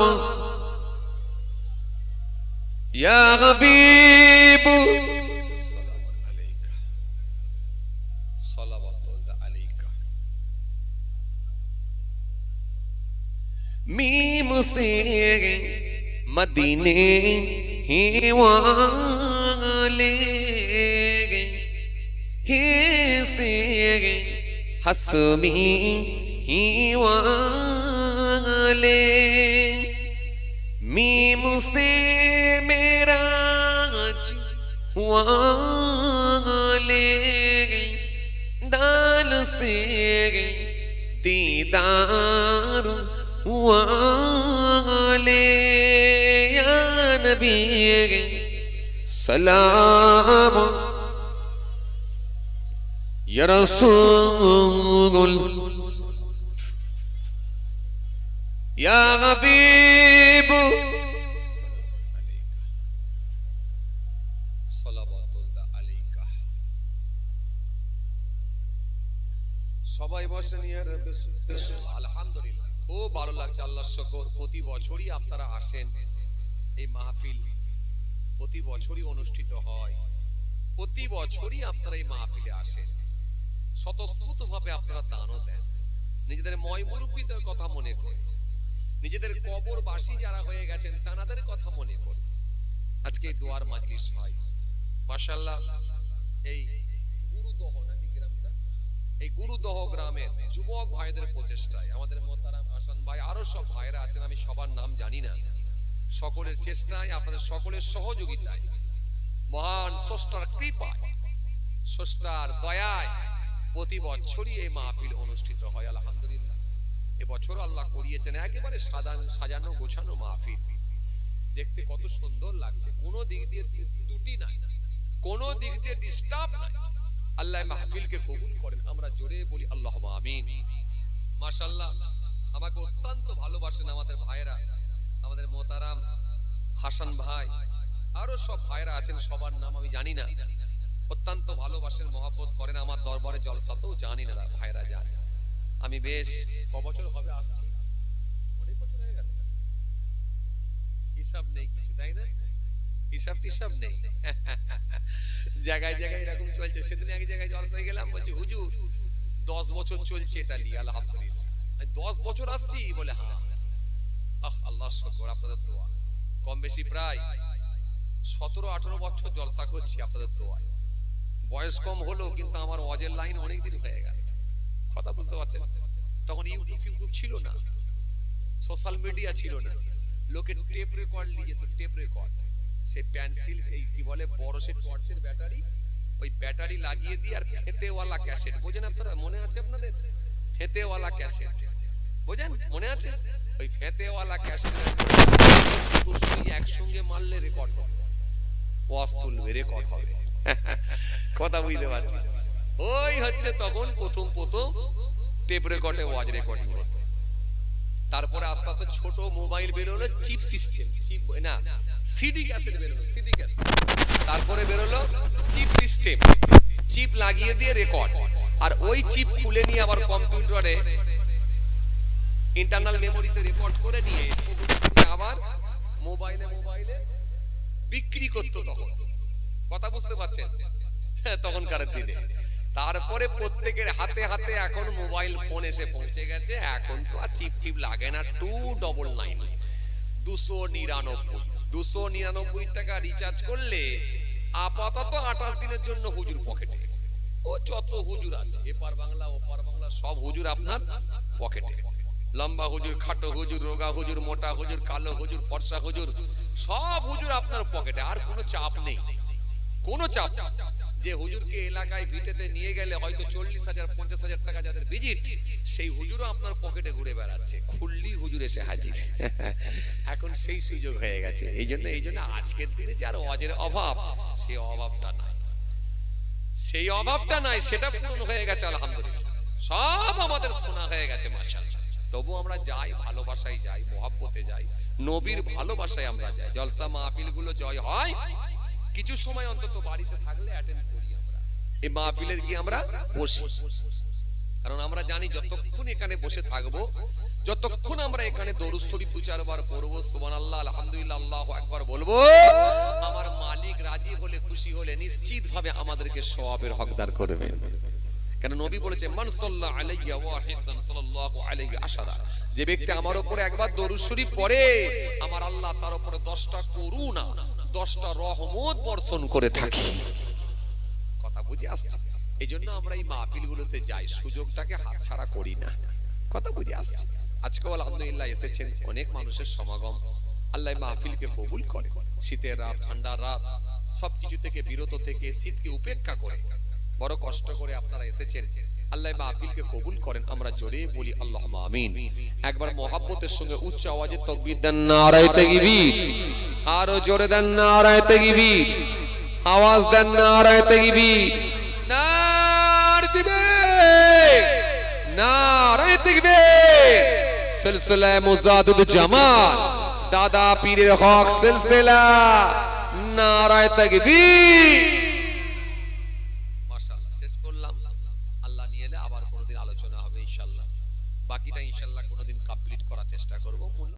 S2: या हबीब मीम से मदीने ही वाले हे से हसमी ही वाले मीम से मेरा वाले दाल से दीदार वाले या नबी सलाम या रसूल या हबीब
S1: সবাই বসেন আলহামদুলিল্লাহ খুব ভালো লাগছে আল্লাহর শুকর প্রতি বছরই আপনারা আসেন এই মাহফিল প্রতি বছরই অনুষ্ঠিত হয় প্রতি বছরই আপনারা এই মাহফিলে আসেন স্বতঃস্ফূর্তভাবে আপনারা দানও দেন নিজেদের ময়মুরব্বীদের কথা মনে করে নিজেদের কবরবাসী যারা হয়ে গেছেন তাদের কথা মনে করে আজকে দোয়ার মাজলিস হয় মাশাআল্লাহ এই গুরুদহ নাকি গ্রামটা এই গুরুদহ গ্রামের যুবক ভাইদের প্রচেষ্টায় আমাদের মোহতারাম হাসান ভাই আরো সব ভাইরা আছেন আমি সবার নাম জানি না সকলের চেষ্টায় আপনাদের সকলের সহযোগিতায় মহান স্রষ্টার কৃপায় স্রষ্টার দয়ায় প্রতি বছরই এই মাহফিল অনুষ্ঠিত হয় আলহামদুলিল্লাহ এবছর আল্লাহ করিয়েছেন একেবারে সাজানো গোছানো মাহফিল দেখতে কত সুন্দর লাগছে কোনো দিক দিয়ে ত্রুটি নাই কোনো দিক দিয়ে ডিস্টার্ব নাই আল্লাহ মাহফিলকে কবুল করেন আমরা জোরে বলি আল্লাহুম্মা আমিন মাশাআল্লাহ আমাকে অত্যন্ত ভালোবাসেন আমাদের ভাইরা আমাদের মোহতারাম হাসান ভাই আরো সব ভাইরা আছেন সবার নাম আমি জানি না অত্যন্ত ভালোবাসেন মহব্বত করেন আমার দরবারে জলসাতেও জানি না ভাইরা জানে আমি বেশ ক বছর হবে আসছি অনেক বছর হয়ে গেল হিসাব নেই কিছু তাই না হিসাব টিসাব নেই জায়গায় জায়গায় এরকম চলছে সেদিন এক জায়গায় জলসায় গেলাম বলছি হুজুর 10 বছর চলছে এটা নিয়ে আলহামদুলিল্লাহ 10 বছর আসছি বলে হ্যাঁ আল্লাহর শুকর আপনাদের দোয়া কম বেশি প্রায় 17-18 বছর জলসা করছি আপনাদের দোয়ায় বয়স কম হলো কিন্তু আমার ওয়াজের লাইন অনেক দিন হয়ে গেল কথা বুঝতে পারছেন তখন ইউটিউব ছিল না সোশ্যাল মিডিয়া ছিল না লোকে টেপ রেকর্ড নিয়ে যেত টেপ রেকর্ড সেই পেন্সিল এই কি বলে বড় সে টর্চের ব্যাটারি ওই ব্যাটারি লাগিয়ে দিয়ে আর ফেতেওয়ালা ক্যাসেট বোঝেন আপনারা মনে আছে আপনাদের ফেতেওয়ালা ক্যাসেট বোঝেন মনে আছে ওই ফেতেওয়ালা ক্যাসেট একসঙ্গে মারলে রেকর্ড হবে ওয়াজ তুলবে রেকর্ড হবে কথা বুঝতে পারছি ওই হচ্ছে তখন প্রথম টেপ রেকর্ডে ওয়াজ রেকর্ডিং হতো তারপরে আস্তে আস্তে ছোট মোবাইল বেরোলো চিপ সিস্টেম চিপ না সিডি ক্যাসেট বেরোলো সিডি ক্যাসেট তারপরে বেরোলো চিপ সিস্টেম চিপ লাগিয়ে দিয়ে রেকর্ড আর ওই চিপ খুলে নিয়ে আবার কম্পিউটারে ইন্টারনাল মেমোরিতে রেকর্ড করে নিয়ে আবার মোবাইলে বিক্রি করতো তখন কথা বুঝতে পারছেন তখনকার দিনে তারপরে প্রত্যেকের হাতে হাতে এখন মোবাইল ফোন এসে পৌঁছে গেছে এখন তো আর চিপ টিপ লাগে না 299 299 টাকা রিচার্জ করলে আপাতত 28 দিনের জন্য হুজুর পকেটে ও যত হুজুর আছে এপার বাংলা ওপার বাংলা সব হুজুর আপনার পকেটে লম্বা হুজুর খাটো হুজুর রোগা হুজুর মোটা হুজুর কালো হুজুর ফর্সা হুজুর সব হুজুর আপনার পকেটে আর কোনো চাপ নেই কোনো চাপ যে হুজুরকে এলাকায় ভিটেতে নিয়ে গেলে হয়তো 40,000-50,000 টাকা যাদের ভিজিট সেই হুজুরও আপনার পকেটে ঘুরে বেড়াচ্ছে খুললি হুজুর এসে হাজির এখন সেই সুযোগ হয়ে গেছে এই জন্য আজকের দিনে যে আর ওয়াজের অভাব সেই অভাবটা নাই সেটা পূরণ হয়ে গেছে আলহামদুলিল্লাহ সব আমাদের শোনা হয়ে গেছে মাশাআল্লাহ। তবু আমরা যাই, ভালোবাসায় যাই, মহব্বতে যাই, নবীর ভালোবাসায় আমরা যাই। জলসা মাহফিল গুলো জয় হয়, কিছু সময় অন্তত বাড়িতে থাকলে অ্যাটেন্ড করি আমরা, এই মাহফিলে গিয়ে আমরা বসি। কারণ আমরা জানি যতক্ষণ এখানে বসে থাকবো, যতক্ষণ আমরা এখানে দরুদ শরীফ 2-4 বার পড়বো, সুবহানাল্লাহ, আলহামদুলিল্লাহ, আল্লাহু আকবার বলবো, আমার মালিক রাজি হলে, খুশি হলে নিশ্চিত ভাবে আমাদেরকে সওয়াবের হকদার করবেন। কেন নবী বলেছে, মান সাল্লাল্লাহু আলাইহি ওয়াহিদান সাল্লাল্লাহু আলাইহি আশারা, যে ব্যক্তি আমার উপরে একবার দরুদ শরীফ পড়ে, আমার আল্লাহ তার উপরে 10টা করুণা, 10টা রহমত বর্ষণ করে থাকে। কথা বুঝে আসছে? এই জন্য আমরা এই মাহফিলগুলোতে যাই, সুযোগটাকে হাতছাড়া করি না। কথা বুঝে আসছে? আজকে আলহামদুলিল্লাহ এসেছেন অনেক মানুষের সমাগম, আল্লাহ মাহফিলকে কবুল করে। শীতের রাত, ঠান্ডার রাত, সবকিছু থেকে বিরত থেকে, শীতকে উপেক্ষা করে, বড় কষ্ট করে আপনারা এসেছেন, আল্লাহ মাহফিলকে কবুল করেন। আমরা জোরে বলি আল্লাহুম্মা আমিন। একবার মহব্বতের সঙ্গে উচ্চ আওয়াজে তাকবীর দেন, নারায়ে তাকবীর। আরো জোরে দেন, নারায়ে তাকবীর। আওয়াজ দেন, নারায়ে তাকবীর। নার দিবে, নারায়ে তাকবীর। সিলসিলা মুজাদ্দিদ জামাল, দাদা পীরের হক সিলসিলা, নারায়ে তাকবীর। মাশাআল্লাহ, শেষ করলাম। আল্লাহ নিয়ে এলে আবার কোনোদিন আলোচনা হবে ইনশাআল্লাহ। বাকিটা ইনশাআল্লাহ কোনোদিন কমপ্লিট করার চেষ্টা করব।